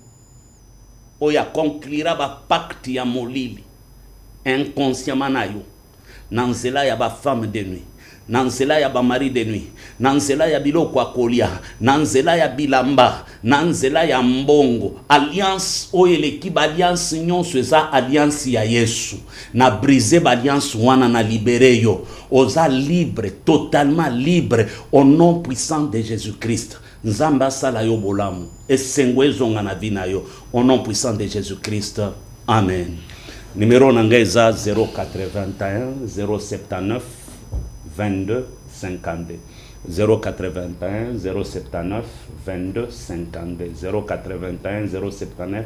Oya conclura ba pacte ya molili inconsciemment na yo. Nanzela ya ba femme de nuit. Nanzela ya ba mari de nuit, nanzela ya biloko akolia, nanzela ya bilamba, nanzela ya mbongo, alliance oyeleki ba alliance nyonso eza alliance ya Yesu. Na briser ba alliance wana na libérer yo. Oza libre, totalement libre au nom puissant de Jésus-Christ. Nzamba sala yo bolamu, esengwe zonga na vina yo au nom puissant de Jésus-Christ. Amen. Numéro nangeza 081 079 22 52 081 079 22 52 081 079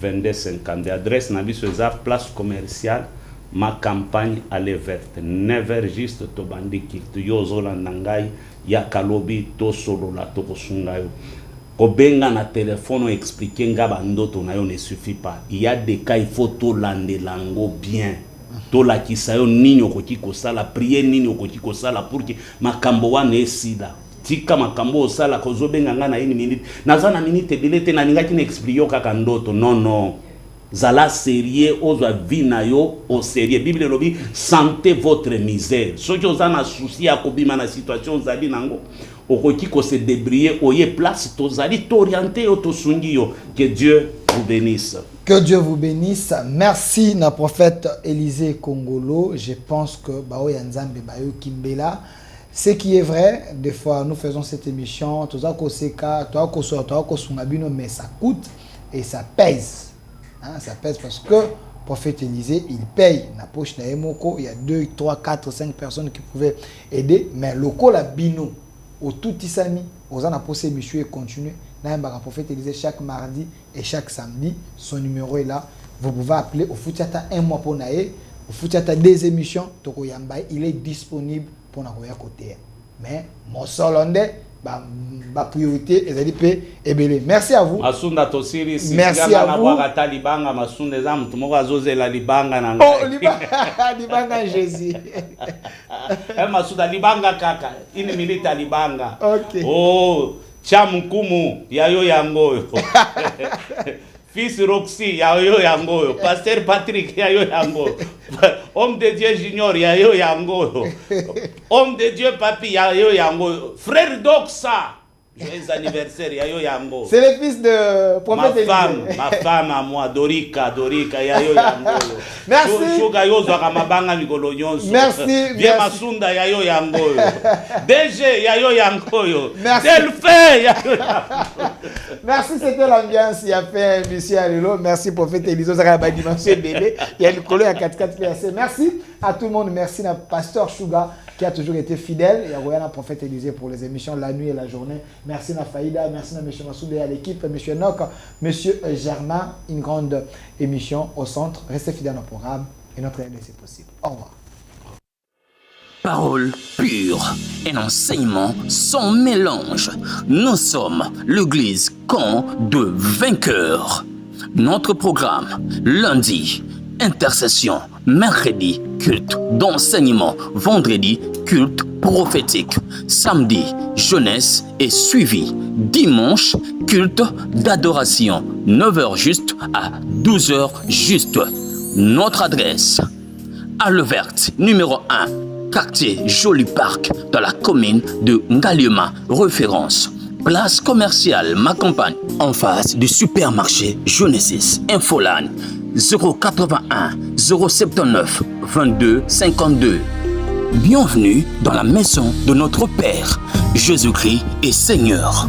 22 52. Adresse na biso eza place commerciale ma campagne allée verte. Never juste to bandi kiltu yozola nangai ya kalobi to solo la to kosunga yo. Kobenga na téléphone expliquer ngaba ndoto na yo ne suffit pas. Il y a des cas il faut to lande lango bien. Tola kisayo nini okoki kosala prier nini okoki kosala pour que makambo wana esida tika makambo osala kozobenga nga na 1 minute naza na minute bilete na ningaki na expliquer kaka ndoto non zala sérieux ozwa vie na yo au sérieux. Bible lobi sentez votre misère. Soki oza na souci ya kobima na situation zali nango okoki ko se débrouiller oye place tozali t'orienter yo tosungi yo. Que Dieu vous bénisse. Que Dieu vous bénisse. Merci na prophète Élisée Kongolo. Je pense que Bao Yanzambe Bayo Kimbela. Ce qui est vrai, des fois nous faisons cette émission, mais ça coûte et ça pèse. Hein, ça pèse parce que prophète Élisée, il paye. Na poche na Emoko, il y a 2, 3, 4, 5 personnes qui pouvaient aider. Mais le col a bino, au tout isami, aux en a posé monsieur et continue. N'a un prophète Élisée chaque mardi et chaque samedi. Son numéro est là. Vous pouvez appeler au Foutiata 1 mois pour naïe. Au Foutiata 2 émissions. Toko Yamba, il est disponible pour na côté. Mais mon solondé, ma priorité est d'être ébélé. Merci à vous. Masunda tosiri si merci à vous. Libanga masunda zam tumoka zoze la libanga na oh libanga Jésus. Masunda libanga kaka. Ini milita libanga. OK. Oh Chamukumu yayo yangoyo. Fils Roxy yayo yangoyo. Pasteur Patrick yayo yangoyo. Homme de Dieu Junior yayo yangoyo. Homme de Dieu Papi yayo yangoyo. Frère Doxa. Joyeux anniversaire yayo yango. C'est le fils de prophète Élisée. Ma femme à moi Dorika yayo yangoyo. Merci. Shuga yozo akamabanga mikolo nyonso. Merci. Bien masunda yayo yangoyo. DG yayo yangoyo. Merci. Delphin yayo yangoyo. Merci, c'était l'ambiance. Il y a fait monsieur Alilo. Merci prophète Élisée. Ça a dimension bébé. Il y a le colo, il y a 4 PRC. Merci à tout le monde. Merci à pasteur Shuga qui a toujours été fidèle. Il y a un prophète Élisée pour les émissions la nuit et la journée. Merci à Faïda, merci à M. Massoud et à l'équipe, M. Nok, M. Germain. Une grande émission au centre. Restez fidèles au programme et notre aide, c'est possible. Au revoir. Parole pure, un enseignement sans mélange. Nous sommes l'église camp de vainqueurs. Notre programme, lundi, intercession, mercredi, culte d'enseignement, vendredi, culte prophétique, samedi, jeunesse et suivi, dimanche, culte d'adoration, 9h juste à 12h juste. Notre adresse, Halle Verte, numéro 1, quartier Joli Parc, dans la commune de Ngaliema, référence. Place commerciale Ma Campagne, en face du supermarché Genesis Infoline. 081 079 22 52. Bienvenue dans la maison de notre Père. Jésus-Christ est Seigneur.